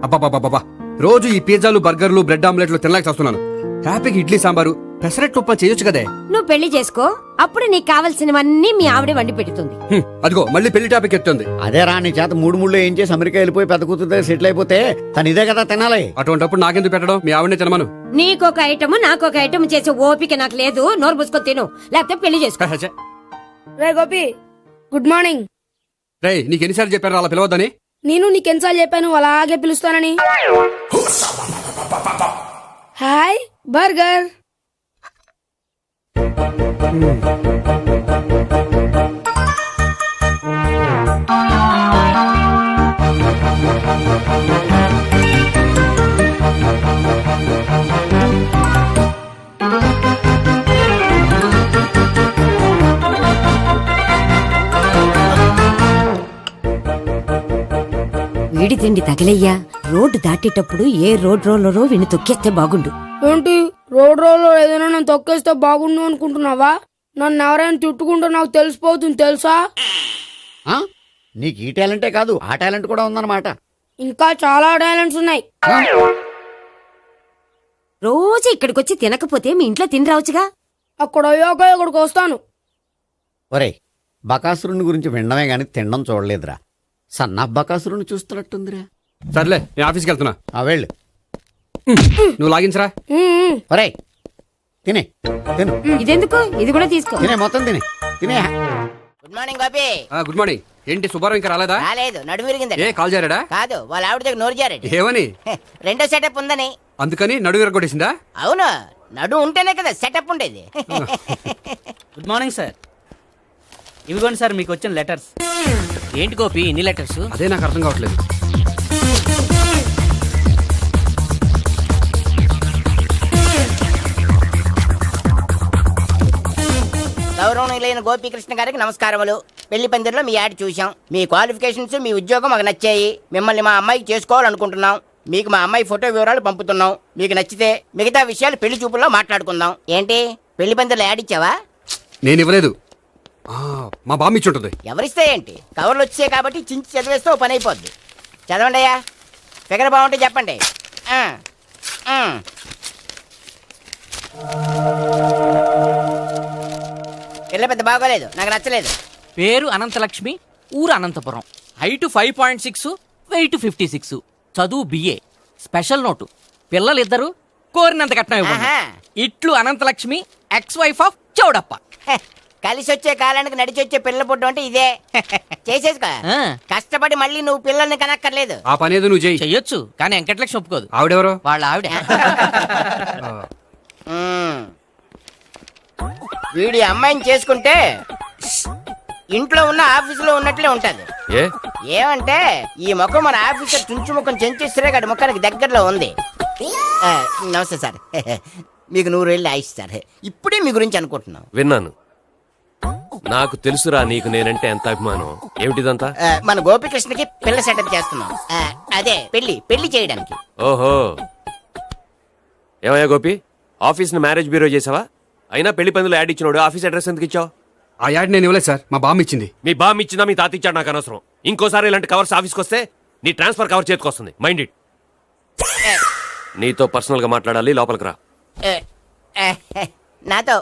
అబ్బాబాబాబా, రోజు ఈ పిజ్జాలు బర్గర్లు బ్రెడ్ ఆమ్లెట్లు తినలేక చేస్తున్నాను. హ్యాపీగా ఇడ్లీ సాంబారు పెసరెట్ ఉప్మా చేయొచ్చు కదే. నువ్వు పెళ్లి చేసుకో, అప్పుడు నీకు కావలసినవన్నీ మీ ఆవిడే వండి పెడుతుంది. అదిగో మళ్ళీ పెళ్లి టాపిక్ ఎత్తుంది. అదే రా, నీ చేత మూడు ఏం చేసి అమెరికా వెళ్ళిపోయి పెద్ద కూతురు సెటిల్ అయిపోతే తను ఇదే కదా తినాలి. అటువంటిప్పుడు నాకెందుకు పెట్టడం, మీ ఆవిడనే తినమను. నీకొక ఐటమ్ నాకొక ఐటమ్ చేసే ఓపిక నాకు లేదు. నోరు మూసుకొని తిను, లేకపోతే పెళ్లి చేసుకో. రే గోపి, గుడ్ మార్నింగ్. రే, నీకు ఎన్నిసార్లు చెప్పారు అలా పిలవద్దని? నేను నీకెన్నిసార్లు చెప్పాను అలాగే పిలుస్తానని. Hi burger. వీడి తిండి తగిలయ్యా. రోడ్డు దాటేటప్పుడు ఏ రోడ్ రోలరో వీడిని తొక్కేస్తే బాగుండు. ఏంటి రోడ్ రోల్లో ఏదైనా నేను తొక్కేస్తే బాగుండు అనుకుంటున్నావా? నన్ను ఎవరైనా తిట్టుకుంటే నాకు తెలిసిపోతుంది తెలుసా? నీకు ఈ టాలెంటే కాదు, ఆ టాలెంట్ కూడా ఉందన్నమాట. ఇంకా చాలా టాలెంట్స్ ఉన్నాయి. రోజు ఇక్కడికొచ్చి తినకపోతే మీ ఇంట్లో తిని రావచ్చుగా. అక్కడ అయ్యాక ఇక్కడికి వస్తాను. ఒరేయ్, బకాసురుని గురించి వినడమే గాని తినడం చూడలేదురా. సన్నా బకాసురుని చూస్తున్నట్టుందిరా. సర్లే, నేను ఆఫీస్కి వెళ్తున్నా. వెళ్ళు. నువ్వు లాగించరా. ఒరేయ్, తినే తిను. ఇదెందుకు? ఇది కూడా తీసుకో. తినే, మొత్తం తినే తినే. Good morning Gopi. Good morning. ఏంటి సుబ్బారావు ఇంకా రాలేదా? రాలేదు, నడుము విరిగింది. ఏ కాల్ జారాడా? కాదు, వాళ్ళ ఆవిడ దగ్గర నోరు జారాడు. ఏమని? రెండో సెటప్ ఉందని. అందుకని నడుగు విరగొట్టేసిందా? అవును, నడు ఉంటేనే కదా సెటప్ ఉండేది. Good morning sir. ఇవిగోండి సార్ మీకు వచ్చిన లెటర్స్. ఏంటి గోపి ఇన్ని లెటర్స్? అదే నాకు అర్థం కావట్లేదు. గౌరవనీయులైన గోపీకృష్ణ గారికి నమస్కారములు. పెళ్లి పందిరిలో మీ యాడ్ చూసాం. మీ క్వాలిఫికేషన్స్, మీ ఉద్యోగం మాకు నచ్చాయి. మిమ్మల్ని మా అమ్మాయికి చేసుకోవాలనుకుంటున్నాం. మీకు మా అమ్మాయి ఫోటో వివరాలు పంపుతున్నాం. మీకు నచ్చితే మిగతా విషయాలు పెళ్లి చూపుల్లో మాట్లాడుకుందాం. ఏంటి పెళ్లి పందిరిలో యాడ్ ఇచ్చావా? నేను ఇవ్వలేదు, మా బామ్మ ఇచ్చి ఉంటుంది. ఎవరిస్తే ఏంటి, కవర్లు వచ్చాయి కాబట్టి చించి చదివేస్తే ఓ పని అయిపోద్ది. చదవండి అయ్యా, ఫిగర్ బాగుంటే చెప్పండి. పిల్ల పెద్ద బాగోలేదు, నాకు నచ్చలేదు. పేరు అనంతలక్ష్మి, ఊరు అనంతపురం, హైట్ 5.6, వెయిట్ 56, చదువు బిఏ, స్పెషల్ నోటు పిల్లలిద్దరు కోరినంత కట్నం ఇవ్వండి. ఇట్లు Anantalakshmi, ex wife of Chowdappa. కలిసి వచ్చే కాలానికి నడిచి వచ్చే పిల్లల పుట్టు అంటే ఇదే. చేసేసుకో, కష్టపడి మళ్ళీ నువ్వు పిల్లల్ని కనక్కర్లేదు. ఆ పని ఏదో నువ్వు చెయ్యొచ్చు, కానీ వెంకటలక్ష్మి ఒప్పుకోదు. ఆవిడెవరో? వాళ్ళ ఆవిడ. వీడి అమ్మాయిని చేసుకుంటే ఇంట్లో ఉన్న ఆఫీసులో ఉన్నట్లే ఉంటది. ఏమంటే ఈ ముఖం మన ఆఫీసర్ చుంచు ముఖం చెంచేశ్వరే గారి ముఖానికి దగ్గరలో ఉంది. నమస్తే సార్, మీకు 100 ఏళ్ళు ఆయుష్ సార్. ఇప్పుడే మీ గురించి అనుకుంటున్నాం. విన్నాను, నాకు తెలుసురా నీకు నేనంటే ఎంత అభిమానం. ఏమిటిదంతా? మన గోపికృష్ణకి పిల్ల సెటప్ చేస్తున్నాం. అదే పెళ్లి చేయడానికి. ఓహో, ఏమయ్యా గోపి, ఆఫీస్ ని మ్యారేజ్ బ్యూరో చేసావా? అయినా పెళ్లి పందులు యాడ్ ఇచ్చినోడు ఆఫీస్ అడ్రస్ ఎందుకు ఇచ్చావు? ఆ యాడ్ నేను ఇవ్వలేదు సార్, మా బామ్మ ఇచ్చింది. మీ బామ్ ఇచ్చిందా మీ తాత ఇచ్చాడు నాకు అనవసరం. ఇంకోసారి ఇలాంటి కవర్స్ ఆఫీస్కి వస్తే నీ ట్రాన్స్ఫర్ కవర్ చేతికి వస్తుంది. Mind it. నీతో పర్సనల్ గా మాట్లాడాలి, లోపలికి రా. నాతో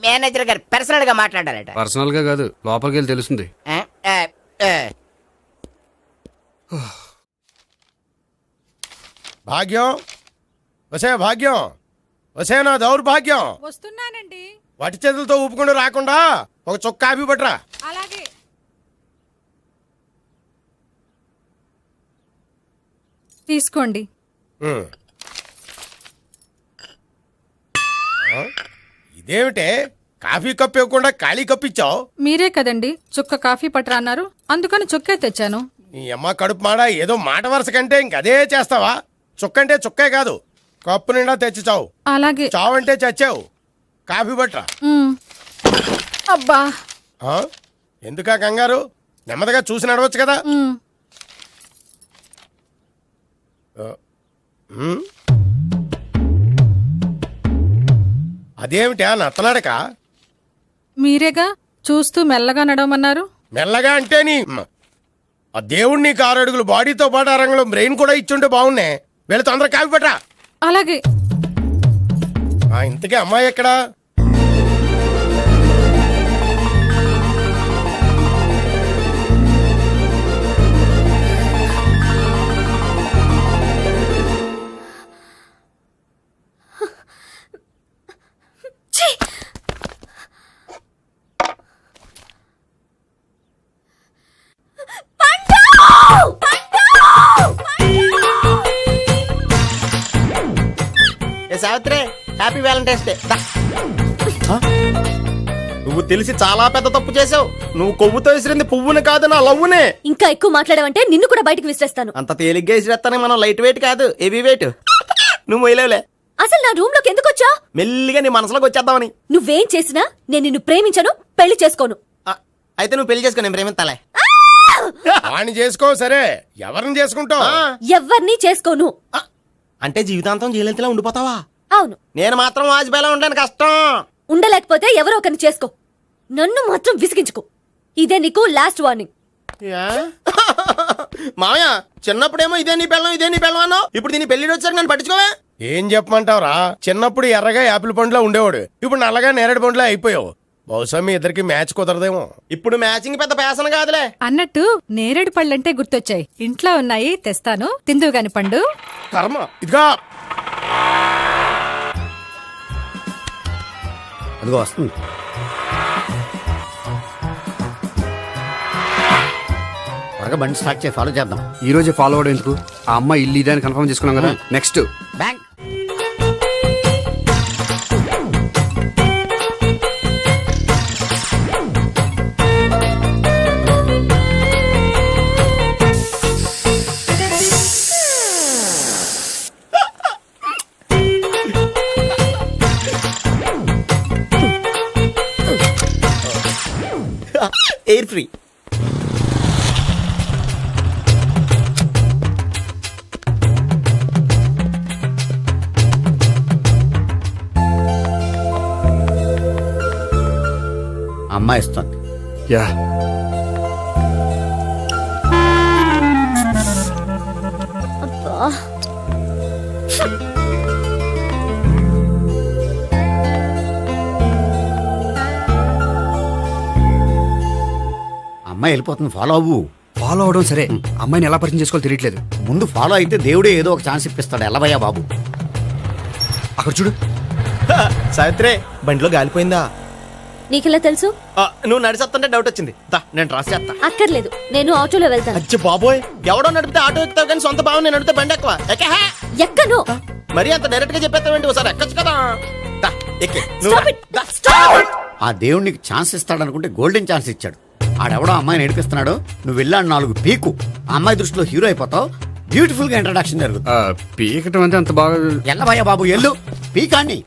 మేనేజర్ గారు పర్సనల్ గా మాట్లాడాలట. పర్సనల్ గా కాదు, లోపలికి వెళ్ళి తెలుస్తుంది. భాగ్యం, వసే భాగ్యం, వసే నా దౌర్భాగ్యం. వస్తున్నానండి. వటి చేతులతో ఊపుకుండా రాకుండా ఒక చుక్క కాఫీ పట్టరా. అలాగే. తీసుకోండి. ఇదేమిటే, కాఫీ కప్పు ఇవ్వకుండా ఖాళీ కప్పు ఇచ్చావు? మీరే కదండి చుక్క కాఫీ పట్టరా అన్నారు, అందుకని చుక్కే తెచ్చాను. నీ అమ్మ కడుపు మాడ, ఏదో మాట వరుస కంటే ఇంకదే చేస్తావా? చుక్కంటే చుక్కే కాదు, కప్పు నిండా తెచ్చి చావు. అలాగే. చావంటే చచ్చావు. కాఫీ పట్టరా. అబ్బా, ఎందుకా కంగారు? నెమ్మదిగా చూసి నడవచ్చు కదా. అదేమిటా నత్తలాడక? మీరేగా చూస్తూ మెల్లగా నడవమన్నారు. మెల్లగా అంటే ఆ దేవుడు నీకు 6 అడుగులు బాడీతో పాటు ఆ రంగంలో బ్రెయిన్ కూడా ఇచ్చుంటే బాగున్నాయి. వీళ్ళు తొందరగా కాపీ పట్టరా. అలాగే. ఇంతకీ అమ్మాయి ఎక్కడా? Savitri, happy Valentine's day. నువ్వు తెలిసి చాలా పెద్ద తప్పు చేసావు. నువ్వు కొవ్వుతో విసిరింది పువ్వుని కాదు, నా లవ్వునే. ఇంకా ఎక్కువ మాట్లాడవంటే నిన్ను కూడా బయటకు విసిరేస్తాను. అంత తేలిగ్గా విసిరేస్తానే మనం లైట్ వెయిట్ కాదు, హెవీ వెయిట్. నువ్వు వేయలేవులే. అసలు నా రూమ్ లోకి ఎందుకు వచ్చా? మెల్లిగా నీ మనసులోకి వచ్చేద్దామని. నువ్వేం చేసినా నేను నిన్ను ప్రేమించను, పెళ్లి చేసుకోను. అయితే నువ్వు పెళ్లి చేసుకో, నేను ప్రేమిస్తాలే. వాణ్ణి చేసుకో. సరే, ఎవరిని చేసుకుంటావు? ఎవ్వరినీ చేసుకోను. అంటే జీవితాంతం జైలెంతలా ఉండిపోతావా? అవును. నేను మాత్రం వాజ్పేయిలా ఉండడానికి కష్టం. ఉండలేకపోతే ఎవరో ఒకరిని చేసుకో. నన్ను మాత్రం విసిగించుకో. ఇదే నీకు లాస్ట్ వార్నింగ్. మామయ్య, చిన్నప్పుడేమో ఇదే నీ పెళ్ళం అన్నావు. ఇప్పుడు దీని పెళ్లి వచ్చాక నన్ను పట్టించుకోవే. ఏం చెప్పమంటావురా? చిన్నప్పుడు ఎర్రగా యాపిల్ పండులో ఉండేవాడు, ఇప్పుడు నల్లగా నేరేడు పండులో అయిపోయావు. బహుశా మీ ఇద్దరికి మ్యాచ్ కుదరదేమో. ఇప్పుడు మ్యాచింగ్ పెద్ద పేసన కాదులే. అన్నట్టు నేరేడు పళ్ళంటే గుర్తొచ్చాయి. ఇంట్లో ఉన్నాయి, తెస్తాను, తిందువు గాని పండు. కర్మ. ఇదిగా అదిగో వస్తుంది. త్వరగా బండి స్టార్ట్ చేసి ఫాలో చేద్దాం. ఈ రోజే ఫాలో అవడం ఎందుకు? ఆ అమ్మాయి ఇల్లు ఇదే అని కన్ఫర్మ్ చేసుకున్నాం కదా. Next bank. Air free. అమ్మాయి ఇస్తుంది. యా, అమ్మాయి వెళ్ళిపోతుంది, ఫాలో అవ్వు. ఫాలో అవడం సరే, అమ్మాయిని ఎలా పరిచయం చేసుకోవాలో తెలియట్లేదు. ముందు ఫాలో అయితే దేవుడే ఏదో ఒక ఛాన్స్ ఇప్పిస్తాడు. ఎల్లవయ్యా బాబు. అక్కడ చూడు. సావిత్రి, బండిలో గాలిపోయిందా? నీకెలా తెలుసు? నువ్వు నడిచేస్తుంటే డౌట్ వచ్చింది. నేను ట్రాస్ చేస్తా. అక్కర్లేదు, నేను ఆటోలో వెళ్తాను. అచ్చి బాబోయ్, ఎవడో నడిపితే ఆటో ఎక్కుతావు కానీ సొంత భావం నేను నడిపితే బండి ఎక్కువ. ఎక్కను. మరి అంత డైరెక్ట్ గా చెప్పేస్తావేంటి? ఒకసారి ఎక్కొచ్చు కదా. ఎక్కే. Stop it. Stop it. ఆ దేవుడు నీకు ఛాన్స్ ఇస్తాడనుకుంటే గోల్డెన్ ఛాన్స్ ఇచ్చాడు. ఆడెవడో అమ్మాయిని నడిపిస్తున్నాడు, నువ్వు వెళ్ళాడు 4 పీకు. ఆ అమ్మాయి దృష్టిలో హీరో అయిపోతావు. బ్యూటిఫుల్ గా ఇంట్రడక్షన్ జరుగుతుంది. పీకటం అంటే అంత బాగా. ఎల్లవయ్యా బాబు, ఎల్లు పీకాన్ని.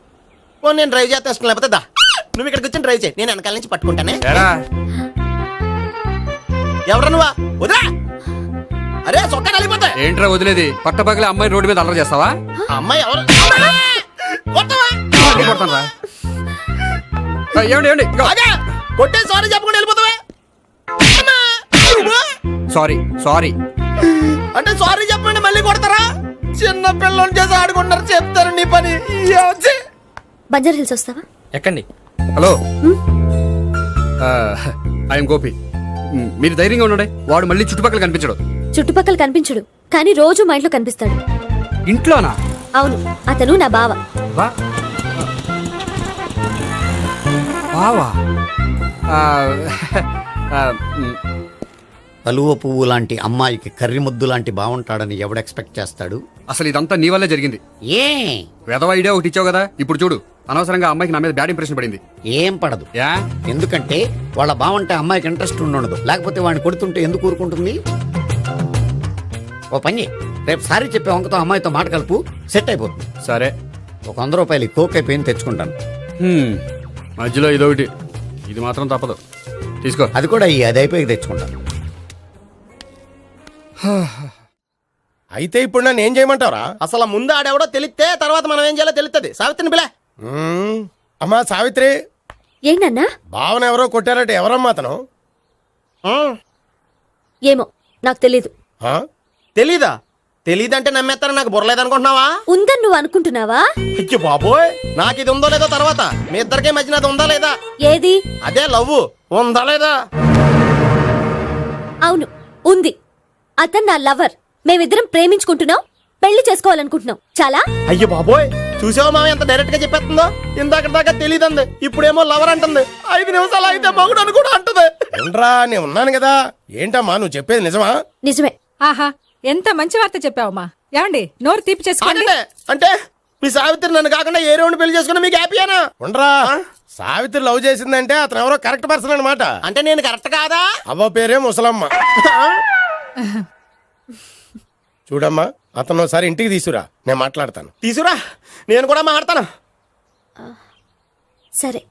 నేను డ్రైవ్ చేస్తాను, లేకపోతే దా నువ్వు ఇక్కడికి వచ్చి డ్రైవ్ చేయి, నేను వెనకాల నుంచి పట్టుకుంటానే. ఎవరు నువ్వా? వదిలా. అరే చొక్కా కలిగిపోతా. ఏంట్రా వదిలేది? పట్టపగలే అమ్మాయి రోడ్డు మీద అల్లరి చేస్తావా? అమ్మాయి ఎవరు? కొడతానురా. ఏమండి ఏమండి, ఇదిగో. కొట్టే సారీ చెప్పకుండా వెళ్ళిపోతావా? Sorry sorry. అంటే సారీ చెప్పండి మళ్ళీ కొడతారా? చిన్న పిల్లలు చేసి ఆడుకుంటారు, చెప్తారు నీ పని. బంజారా హిల్స్ వస్తావా? ఎక్కండి. Hello, I'm Gopi. మీరు ధైర్యంగా ఉండండి. వాడు మళ్ళీ చుట్టుపక్కల కనిపించడు. చుట్టుపక్కల కనిపించడు, కానీ రోజు మా ఇంట్లో కనిపిస్తాడు. ఇంట్లోనా? అవును, అతను నా బావ. బావా? కలువ పువ్వు లాంటి అమ్మాయికి కర్రి ముద్దు లాంటి బాగుంటాడని ఎవడు ఎక్స్పెక్ట్ చేస్తాడు? అసలు ఇదంతా నీ వల్లే జరిగింది. ఏ వెధవ ఐడియా ఒకటి ఇచ్చావు కదా, ఇప్పుడు చూడు. అనవసరంగా అమ్మాయికి నా మీద బ్యాడ్ ఇంప్రెషన్ పడింది. ఏం పడదు. యా, ఎందుకంటే వాళ్ళ బాగుంటే అమ్మాయికి ఇంట్రెస్ట్ ఉండదు. లేకపోతే వాడిని కొడుతుంటే ఎందుకు ఊరుకుంటుంది? ఓ పని, రేపు సారీ చెప్పే వంకతో అమ్మాయితో మాట కలుపు, సెట్ అయిపోతుంది. సరే. ఒక 100 రూపాయలు కోక్ అయిపోయింది, తెచ్చుకుంటాను. మధ్యలో ఇదొకటి, ఇది మాత్రం తప్పదు. తీసుకో. అది కూడా అది అయిపోయి తెచ్చుకుంటాను. అయితే ఇప్పుడు నన్ను ఏం చేయమంటావరా? అసలు ముందు ఆడెవడో తెలిస్తే తర్వాత మనం ఏం చేయాలో తెలుస్తుంది. సావిత్రిని పిల్ల. అమ్మా సావిత్రి, ఏంటన్నా? భావన ఎవరో కొట్టారట, ఎవరమ్మా అతను? ఏమో నాకు తెలీదు. ఆ? తెలీదా? తెలీదంటే నమ్మేస్తారని నాకు బుర్రలేదనుకుంటున్నావా? ఉందని నువ్వు అనుకుంటున్నావా? అయ్యో బాబోయ్, నాకు ఇది ఉందో లేదో తర్వాత. మీ ఇద్దరికే మధ్యన అది ఉందా లేదా? ఏది? అదే లవ్ ఉందా లేదా? అవును, ఉంది. అతను నా లవర్. మేమిద్దరం ప్రేమించుకుంటున్నాం, పెళ్లి చేసుకోవాలనుకుంటున్నాం. చాలా. అయ్యో బాబోయ్, చూసావా మామ ఎంత డైరెక్ట్ గా చెప్పేస్తుందో? ఇందాక దాకా తెలియదండి, ఇప్పుడేమో లవర్ అంటుంది. 5 నిమిషాలు అయితే మగుడు అని కూడా అంటుంది. ఏంట్రా, నేను ఉన్నాను కదా. ఏంటమ్మా నువ్వు చెప్పేది నిజమా? నిజమే. ఆహా, ఎంత మంచి వార్త చెప్పావమ్మా. ఏమండి, నోరు తీపి చేసుకోండి. అంటే మీ సావిత్రి నన్ను కాకుండా ఏ రౌండ్ పెళ్లి చేసుకున్నా మీకు హ్యాపీయేనా? ఉండరా, సావిత్రి లవ్ చేసిందంటే అతను ఎవరో కరెక్ట్ పర్సన్ అనమాట. అంటే నేను కరెక్ట్ కాదా? అవ్వ పేరే ముసలమ్మ. చూడమ్మా, అతను ఒకసారి ఇంటికి తీసుకురా, నేను మాట్లాడతాను. తీసురా, నేను కూడా మాట్లాడతాను. సరే.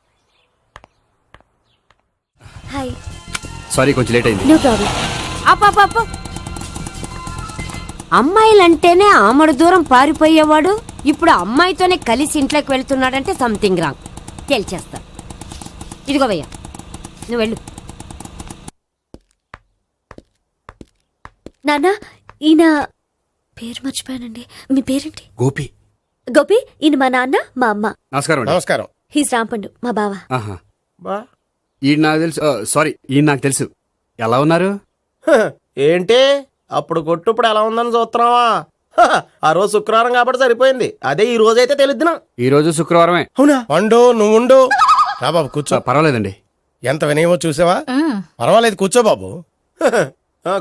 హాయ్. సారీ, కొంచెం లేట్ అయింది. No problem. అప్ప అమ్మాయిలంటేనే ఆమడు దూరం పారిపోయేవాడు ఇప్పుడు అమ్మాయితోనే కలిసి ఇంట్లోకి వెళ్తున్నాడంటే సంథింగ్ రాంగ్. తేల్చేస్తా. ఇదిగో భయ్యా, నువ్వు వెళ్ళు. నాన్న, ఈయన పేరు మర్చిపోయానండి. మీ పేరేంటి? గోపి. గోపి. ఈయన మా నాన్న, మా అమ్మ. నమస్కారం అండి. నమస్కారం. హీస్ రాంపండు, మా బావ. ఆహా. ఈయన నాకు తెలుసు. సారీ, ఈయన నాకు తెలుసు. ఎలా ఉన్నారు? ఏంటి అప్పుడు కొట్టు ఇప్పుడు ఎలా ఉందని చూస్తున్నావా? ఆ రోజు శుక్రవారం కాబట్టి సరిపోయింది. అదే ఈ రోజు అయితే తెలుద్దునా. ఈ రోజు శుక్రవారమే. అవునా? పండు నువ్వు ఉండు. రా బాబు కూర్చో. పర్వాలేదండి. ఎంత వినయమో చూసావా? ఆ, పర్వాలేదు, కూర్చో బాబు.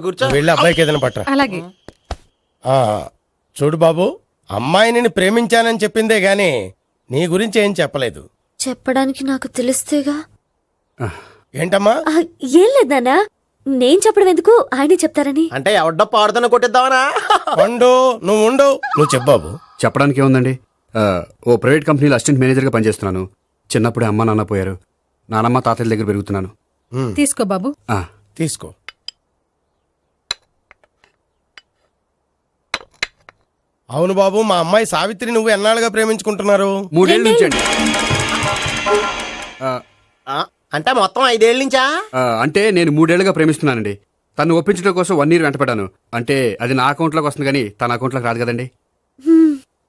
కూర్చో. నువ్వు వెళ్ళి అబ్బాయికి ఏదైనా పట్టరా. అలాగే. ఆ, చూడు బాబు, అమ్మాయి నిన్ను ప్రేమించానని చెప్పిందే గాని నీ గురించి ఏం చెప్పలేదు. చెప్పడానికి నాకు తెలిస్తేగా. ఏంటమ్మా? ఆ, ఏం లేదు నాన్న, నేను చెప్పడం ఎందుకు, ఆయనే చెప్తారని. అంటే ఎవడ్డో పాడుతున్న కొట్టిద్దామనా? పండు నువ్వు ఉండు. నువ్వు చెప్పు బాబు. చెప్పడానికి ఏముందండి, ఓ ప్రైవేట్ కంపెనీలో అసిస్టెంట్ మేనేజర్గా పనిచేస్తున్నాను. చిన్నప్పుడే అమ్మ నాన్న పోయారు. నానమ్మ తాతయ్య దగ్గర పెరుగుతున్నాను. తీసుకో బాబు. ఆ, తీసుకో. అవును బాబు, మా అమ్మాయి సావిత్రి నువ్వు ఎన్నాళ్ళుగా ప్రేమించుకుంటున్నారు? 3 ఏళ్ళ నుంచి అండి. అంటే మొత్తం 5 ఏళ్ళ నుంచా? అంటే నేను 3 ఏళ్ళుగా ప్రేమిస్తున్నానండి. తను ఒప్పించడం కోసం 1 year వెంటపడ్డాను. అంటే అది నా అకౌంట్లోకి వస్తుంది కానీ తన అకౌంట్లోకి రాదు కదండి.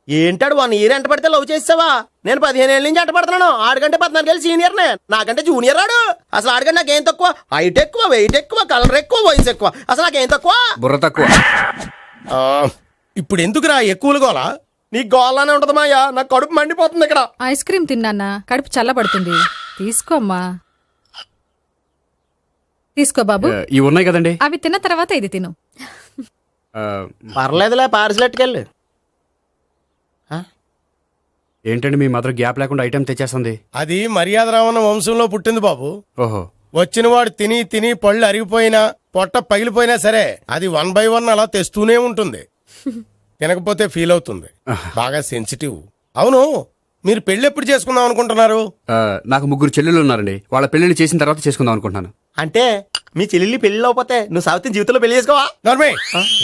ఏంటాడు 1 year ఎంట పడితే లవ్ చేసావా? నేను 15 ఏళ్ళ నుంచి ఎంట పడుతున్నాను. ఆడికంటే 14 ఏళ్ళు సీనియర్నే, నాకంటే జూనియర్ ఆడు. అసలు ఆడికంటే నాకేం తక్కువ? హైట్ ఎక్కువ, వెయిట్ ఎక్కువ, కలర్ ఎక్కువ, వయసు ఎక్కువ. అసలు నాకేం తక్కువ? బుర్ర తక్కువ. ఆ, ఇప్పుడు ఎందుకురా ఎక్కువలు గోలా? నీకు గోళ్ళనే ఉంటది మాయా, నాకు కడుపు మండిపోతుంది ఇక్కడ. ఐస్ క్రీమ్ తిన్నానా, కడుపు చల్లబడుతుంది. తీసుకోమ్మా. తీసుకో బాబు. ఇవి ఉన్నాయి కదండి. అవి తిన్న తర్వాత ఇది తిను. పర్లేదులే, పార్సిలెట్కెళ్ళి. ఏంటండి మీ మదర్ గ్యాప్ లేకుండా ఐటెం తెచ్చేస్తుంది? అది మర్యాద రావణ వంశంలో పుట్టింది బాబు. ఓహో. వచ్చినవాడు తిని తిని పళ్ళు అరిగిపోయినా పొట్ట పగిలిపోయినా సరే అది 1 by 1 అలా తెస్తూనే ఉంటుంది. తినకపోతే ఫీల్ అవుతుంది. బాగా సెన్సిటివ్. అవును, మీరు పెళ్లి ఎప్పుడు చేసుకుందాం అనుకుంటున్నారు? నాకు 3 చెల్లెళ్ళు ఉన్నారండి. వాళ్ళ పెళ్లిని చేసిన తర్వాత చేసుకుందాం అనుకుంటున్నాను. అంటే మీ చెల్లెల్ని పెళ్లి లేకపోతే నువ్వు సావిత్రి జీవితంలో పెళ్లి చేసుకోవా? నోర్మే,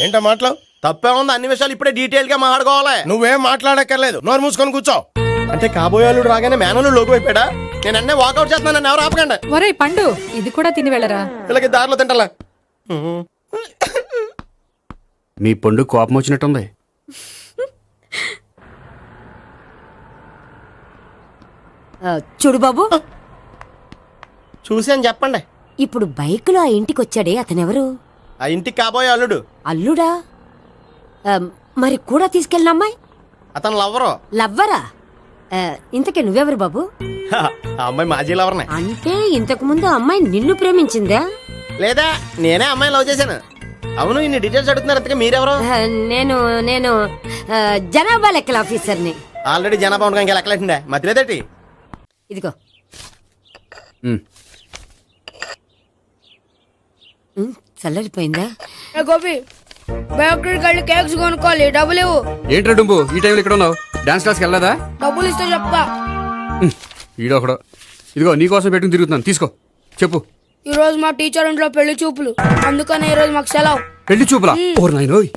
ఏంటో మాటలు? తప్పే ఉంది, అన్ని విషయాలు ఇప్పుడే డీటెయిల్ గా మాట్లాడుకోవాలి. నువ్వేం మాట్లాడక్కర్లేదు, నోరు మూసుకొని కూర్చో. అంటే కాబోయేవాళ్ళు రాగానే మేనలు లోకి అయిపోయాడా? నేను అన్నీ వాకౌట్ చేస్తున్నాను, నన్ను ఎవరు ఆపకండి. ఒరే పండు, ఇది కూడా తిని వెళ్ళరా. ఇలాగే దారిలో తింటలా. మీ పండు కోపం వచ్చినట్టుంది. చూడు బాబు, చూసి అని చెప్పండి. ఇప్పుడు బైకులో ఆ ఇంటికి వచ్చాడే అతనెవరు? ఆ ఇంటికి కాబోయే అల్లుడు. అల్లుడా? మరి కూడా తీసుకెళ్ళిన అమ్మాయి అతను లవ్వరు. లవ్వరా? ఇంతకే నువ్వెవరు బాబు? ఆ అమ్మాయి మాజీ లవర్నే. అంటే ఇంతకు ముందు అమ్మాయి నిన్ను ప్రేమించిందా? లేదా నేనే అమ్మాయి లవ్ చేశాను. అవును, ఇన్ని డీటెయిల్స్ అడుగుతున్నారు. అంతగా మీరెవరు? నేను నేను జనాభా లెక్కల ఆఫీసర్ని. ఆల్రెడీ జనాభా ఉండగా ఇంకా లెక్కలేటండే మధ్యలేదేటి. ఇదిగో. చల్లరిపోయిందా? గోపి, బేకరీకి వెళ్ళి కేక్స్ కొనుక్కోవాలి, డబ్బులు ఇవ్వు. ఏంట్రా డుంబు ఈ టైంలో ఇక్కడ ఉన్నావు? డాన్స్ క్లాస్కి వెళ్ళదా? డబ్బులు ఇస్తే చెప్తా. ఈడొకడు. ఇదిగో నీకోసం పెట్టుకుని తిరుగుతున్నాను, తీసుకో. చెప్పు. ఈ రోజు మా టీచర్ ఇంట్లో పెళ్లి చూపులు, అందుకని ఈ రోజు మాకు సెలవు. పెళ్లి చూపులా? ఓర్ నాయనోయ్.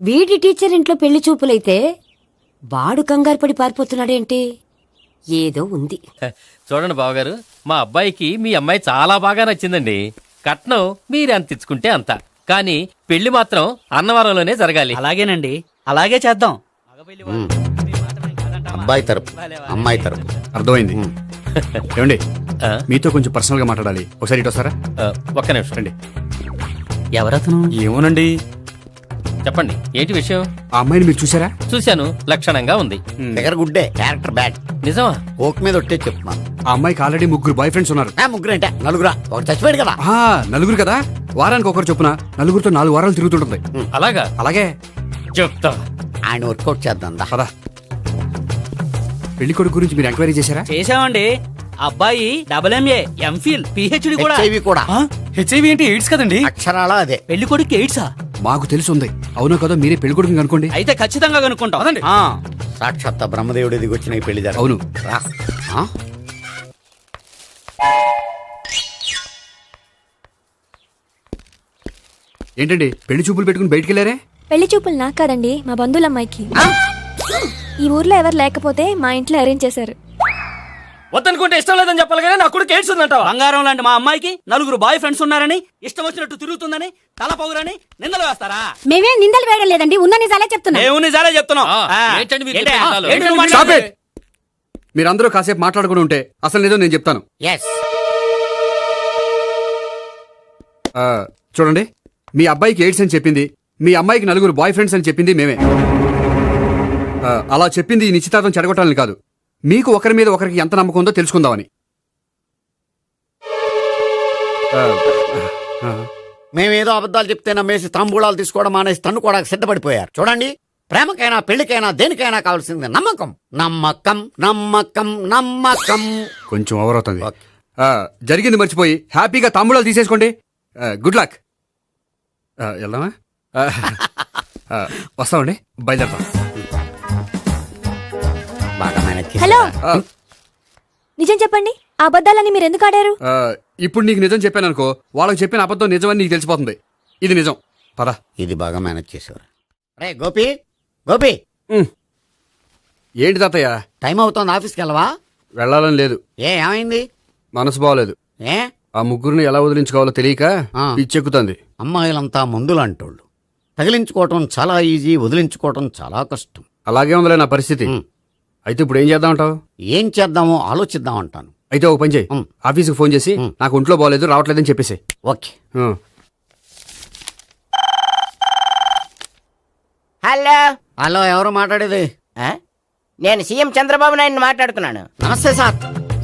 వీడి టీచర్ ఇంట్లో పెళ్లి చూపులైతే వాడు కంగారు పడి పారిపోతున్నాడేంటి? ఏదో ఉంది. చూడండి బావగారు, మా అబ్బాయికి మీ అమ్మాయి చాలా బాగా నచ్చిందండి. కట్నం మీరు ఎంత ఇచ్చుకుంటే అంత, కానీ పెళ్లి మాత్రం అన్నవరంలోనే జరగాలి. అలాగేనండి, అలాగే చేద్దాం. అబ్బాయి తరపు అమ్మాయి తరపు. అర్థమైంది. ఏమండి ఆ? మీతో కొంచెం పర్సనల్ గా మాట్లాడాలి, ఒకసారి ఇటు వస్తారా? ఒక్క నిమిషం అండి. ఎవరతను? ఏమోనండి. చెప్పండి, ఏంటి విషయం? ఆ అమ్మాయిని మీరు చూసారా? చూశాను, లక్షణంగా ఉంది. దగ్గర గుడ్డే, క్యారెక్టర్ బ్యాడ్. నిజమా? ఓక్ మీద ఒట్టే చెప్తున్నాను. ఆ అమ్మాయికి ఆల్రెడీ 3 బాయ్ ఫ్రెండ్స్ ఉన్నారు. ముగ్గురు అంటే నలుగురా, ఒకటి చచ్చిపోయాడు కదా. నలుగురు కదా, వారానికి ఒకరు చొప్పున నలుగురితో 4 వారాలు తిరుగుతుంటుంది. అలాగా? అలాగే చెప్తా. ఆయన వర్కౌట్ చేద్దాం దా. పదా. పెళ్లి కొడుకు గురించి మీరు ఎంక్వైరీ చేశారా? చేశామండి. అబ్బాయి MA, MPhil, PhD కూడా. HIV కూడా. హెచ్ఐవి అంటే ఎయిడ్స్ కదండి. అక్షరాలా అదే. పెళ్లి కొడుకు ఎయిడ్సా? మాకు తెలుసుంది. అవునో కదా, మీరే పెళ్లి కొడుకుని కనుకోండి. అయితే ఖచ్చితంగా కనుక్కుంటాం. సాక్షాత్ బ్రహ్మదేవుడి దిగి వచ్చిన ఈ పెళ్లి అవును. రా. ఆ? ఏంటండి పెళ్లి చూపులు పెట్టుకుని బయటికి వెళ్ళారే? పెళ్లి చూపులు నాకు కాదండి, మా బంధువుల అమ్మాయికి. ఈ ఊర్లో ఎవరు లేకపోతే మా ఇంట్లో అరేంజ్ చేశారు. వద్దనుకుంటే ఇష్టం లేదని చెప్పాలి కానీ నా కొడుకు ఎయిడ్స్ ఉందంటావా? బంగారం లాంటి మా అమ్మాయికి 4 బాయ్ ఫ్రెండ్స్ ఉన్నారని, ఇష్టం వచ్చినట్టు తిరుగుతుందని, తల పౌరని నిందలు వేస్తారా? మేమేం నిందలు వేయడం లేదండి, ఉన్న నిజాలే చెప్తున్నా. మేము నిజాలే చెప్తున్నాం. ఏంటండి మీరు ఏంటి? చెప్పే నిజాలు? ఏంటి నువ్వు Stop మాట్లాడేది? it! మీరందరూ కాసేపు మాట్లాడుకుని ఉంటే అసలు ఏదో నేను చెప్తాను. ఎస్. చూడండి, మీ అబ్బాయికి ఎయిడ్స్ అని చెప్పింది, మీ అమ్మాయికి 4 బాయ్ ఫ్రెండ్స్ అని చెప్పింది మేమే. అలా చెప్పింది ఈ నిశ్చితార్థం చెడగొట్టాలని కాదు, మీకు ఒకరి మీద ఒకరికి ఎంత నమ్మకం ఉందో తెలుసుకుందామని. మేమేదో అబద్ధాలు చెప్తే నమ్మేసి తాంబూలాలు తీసుకోవడం మానేసి తన్నుకోవడానికి సిద్ధపడిపోయారు. చూడండి, ప్రేమకైనా పెళ్లికైనా దేనికైనా కావాల్సింది నమ్మకం. నమ్మకం నమ్మకం నమ్మకం. కొంచెం ఓవర్ అవుతుంది. జరిగింది మర్చిపోయి హ్యాపీగా తాంబూలాలు తీసేసుకోండి. Good luck. వెళ్దామా? వస్తామండి, బయలుదేరతాం. బాగా మేనేజ్ చేశారు. హలో, నిజం చెప్పండి, ఆ అబద్ధాలని మీరు ఎందుకు ఆడారు? ఇప్పుడు నీకు నిజం చెప్పాను అనుకో, వాళ్ళకి చెప్పిన అబద్ధం నిజమని నీకు తెలిసిపోతుంది. ఇది నిజం. పదా. ఇది బాగా మేనేజ్ చేసేవారు. రే గోపి, గోపి, ఏంటి తాతయ్య? టైం అవుతోంది, ఆఫీస్కి వెళ్ళవా? వెళ్ళాలని లేదు. ఏమైంది? మనసు బాగోలేదు. ఏ? ఆ ముగ్గురిని ఎలా వదిలించుకోవాలో తెలియక పిచ్చెక్కుతుంది. అమ్మాయిలంతా మందులాంటోళ్ళు. తగిలించుకోవటం చాలా ఈజీ, వదిలించుకోవటం చాలా కష్టం. అలాగే ఉందిలే నా పరిస్థితి. అయితే ఇప్పుడు ఏం చేద్దామంటావు? ఏం చేద్దామో ఆలోచిద్దామంటాను. అయితే ఒక పని చేయి, ఆఫీస్కి ఫోన్ చేసి నాకు ఒంట్లో బాగోలేదు రావట్లేదని చెప్పేసి. ఓకే. హలో. హలో, ఎవరు మాట్లాడేది? నేను సీఎం చంద్రబాబు నాయుడు మాట్లాడుతున్నాను. నమస్తే సార్.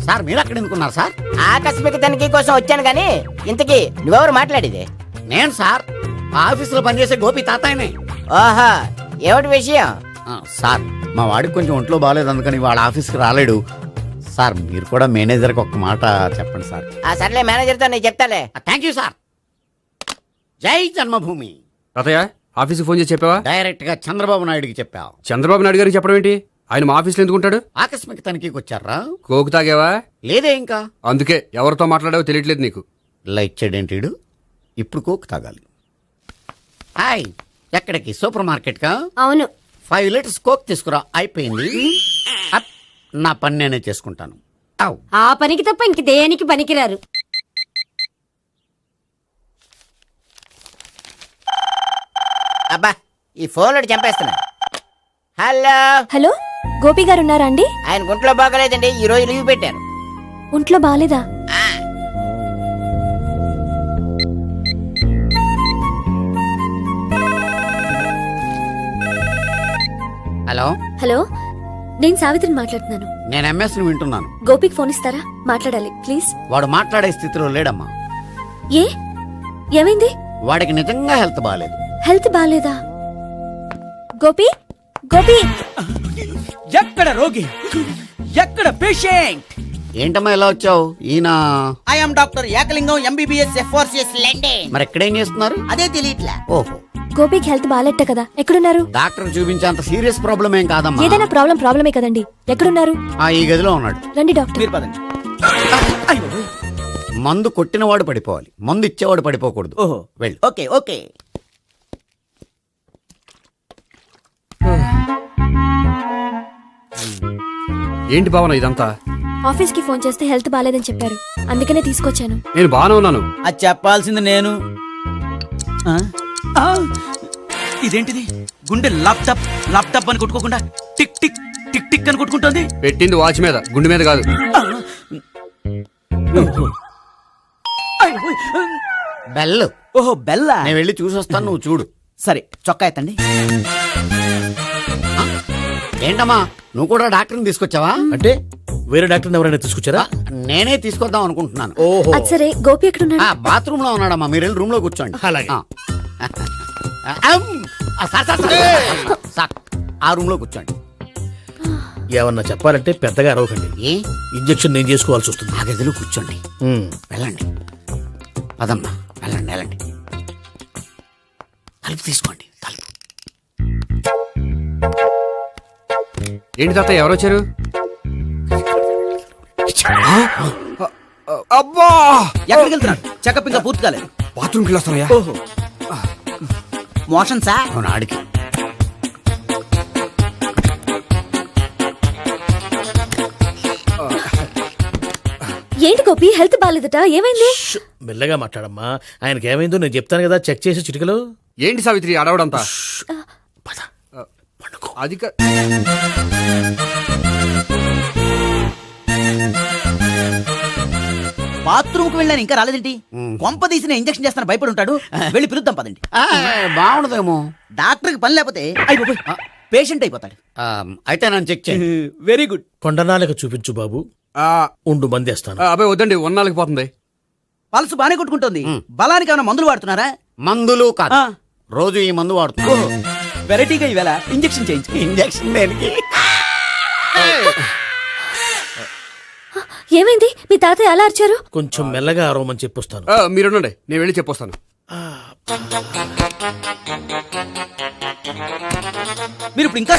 సార్ మీరు అక్కడ ఎందుకున్నారు సార్? ఆకస్మిక తనిఖీ కోసం వచ్చాను గానీ ఇంతకీ నువ్వెవరు మాట్లాడేది? నేను సార్, ఆఫీసులో పనిచేసే గోపి తాతాయనే. ఓహో, ఏమిటి విషయం? సార్, మా వాడికి కొంచెం ఒంట్లో బాగాలేదు, అందుకని వాళ్ళ ఆఫీస్కి రాలేడు. సార్ మీరు కూడా మేనేజర్కి ఒక్క మాట చెప్పండి సార్. సర్లే, మేనేజర్తో నేను చెప్తాలే. Thank you sir. జై జన్మభూమి. తాతయ్య, ఆఫీస్కి ఫోన్ చేసి చెప్పావా? డైరెక్ట్ గా చంద్రబాబు నాయుడుకి చెప్పావు. చంద్రబాబు నాయుడు గారికి చెప్పడం ఏంటి? ఆయన మా ఆఫీస్లో ఎందుకుంటాడు? ఆకస్మిక తనిఖీకి వచ్చారా? కోకు తాగావా? లేదే ఇంకా. అందుకే ఎవరితో మాట్లాడావో తెలియట్లేదు నీకు. లైక్ చేయడేంటిడు? ఇప్పుడు కోక్ తాగాలి. హాయ్, ఎక్కడికి? సూపర్ మార్కెట్ కా? అవును. 5 లీటర్స్ కోక్ తీసుకురా. అయిపోయింది. అప్, నా పని నేనే చేసుకుంటాను. ఆ పనికి తప్ప ఇంక దేనికి పనికిరారు. అబ్బా, ఈ ఫోన్ చంపేస్తున్నా. హలో. హలో, గోపి గారు ఉన్నారా అండి? ఆయన గుంట్లో బాగలేదండి, ఈ రోజు లీవ్ పెట్టారు. ఒంట్లో బాగాలేదా? హలో. హలో, నేను సావిత్రిని మాట్లాడుతున్నాను. నేను ఎంఎస్ ని వింటున్నాను. గోపికి ఫోన్ ఇస్తారా? మాట్లాడాలి ప్లీజ్. వాడు మాట్లాడే స్థితిలో లేడమ్మా. ఏ, ఏమైంది? వాడికి నిజంగా హెల్త్ బాగాలేదు. హెల్త్ బాగాలేదా? గోపి, గోపి. ఎక్కడ రోగి, ఎక్కడ పేషెంట్? ఏంటమ్మా ఇలా వచ్చావు? ఈయన I'm doctor Ekalingam MBBS FRCS London. మరి ఎక్కడేం చేస్తున్నారు? అదే తెలియట్లా. ఓహో, గోపికి హెల్త్ బాగాలెట్ట కదా, ఎక్కడున్నారు? డాక్టర్ చూపించేంత సీరియస్ ప్రాబ్లం ఏం కాదమ్మా. ఏదైనా ప్రాబ్లమే కదండి. ఎక్కడున్నారు? ఈ గదిలో ఉన్నాడు. రండి డాక్టర్. మీరు పదండి. మందు కొట్టినవాడు పడిపోవాలి, మందు ఇచ్చేవాడు పడిపోకూడదు. ఓహో, వెళ్ళు. Okay okay. ఏంటి భావన ఇదంతా? ఆఫీస్ కి ఫోన్ చేస్తే హెల్త్ బాలేదని చెప్పారు, అందుకనే తీసుకొచ్చాను. నేను బాగానే ఉన్నాను. అది చెప్పాల్సింది నేను. ఇదేంటిది? గుండె ల్యాప్టాప్ ల్యాప్టాప్ అని కొట్టుకోకుండా టిక్ టిక్ టిక్ టిక్ అని కొట్టుకుంటుంది. పెట్టింది వాచ్ మీద, గుండె మీద కాదు. బెల్. ఓహో బెల్లా. నేను వెళ్ళి చూసొస్తాను, నువ్వు చూడు. సరే చొక్కా ఎత్తండి. ఏంటమ్మా నువ్వు కూడా డాక్టర్ని తీసుకొచ్చావా? అంటే వేరే డాక్టర్ ఎవరైనా తీసుకొచ్చారా? నేనే తీసుకొద్దాం అనుకుంటున్నాను. ఓహో, అది సరే, గోపి ఎక్కడున్నాడు? బాత్రూమ్ లో ఉన్నాడమ్మా, మీరు వెళ్ళి రూమ్ లో కూర్చోండి. అలాగే. సార్, ఆ రూమ్ లో కూర్చోండి. ఏమన్నా చెప్పాలంటే పెద్దగా అరవకండి. ఏ ఇంజెక్షన్ నేను చేసుకోవాల్సి వస్తుంది. ఆ గదిలో కూర్చోండి. వెళ్ళండి, పదమ్మా, వెళ్ళండి వెళ్ళండి. తలుపు తీసుకోండి, తలుపు. ఏంటి తాత ఎవరొచ్చారు? అబ్బా, ఎక్కడికి వెళ్తున్నాడు? చెకప్ ఇంకా పూర్తి కాలేదు. బాత్రూమ్కి వెళ్ళొస్తానయ్యా. ఓహో మోషన్ సార్. అవును, ఆడికి. ఏంటి గోపి, హెల్త్ బాలేదట, ఏమైంది? మెల్లగా మాట్లాడమ్మా. ఆయనకి ఏమైందో నేను చెప్తాను కదా, చెక్ చేసి చిటికలు. ఏంటి సావిత్రి అడవడంతా? పద, పండుకో. అది బాత్రూమ్ కు వెళ్ళాను, ఇంకా రాలేదేంటి? కొంప తీసిన ఇంజక్షన్ చేస్తాను భయపడి ఉంటాడు. వెళ్ళి పిలుద్దాం పదండి. బాగుండదేమో. డాక్టర్కి పని లేకపోతే పేషెంట్ అయిపోతాడు. అయితే నన్ను చెక్ చేయి. Very good. కొండనాలకు చూపించు బాబు. ఉండు, మందేస్తాను. అబ్బాయి వద్దండి, ఉన్నాళ్ళకి పోతుంది. పల్స్ బానే కొట్టుకుంటుంది. బలానికి ఏమైనా మందులు వాడుతున్నారా? మందులు కాదు, రోజు ఈ మందు వాడుతున్నా. వెరైటీగా ఈవేళ ఇంజక్షన్ చేయించు. ఇంజక్షన్ దేనికి? ఏమైంది? మీ తాతయ్య అలా అరిచారు? కొంచెం మెల్లగా అరవమని చెప్పొస్తాను. మీరుండండి, నేను వెళ్ళి చెప్పొస్తాను. మీరు ఇప్పుడు ఇంకా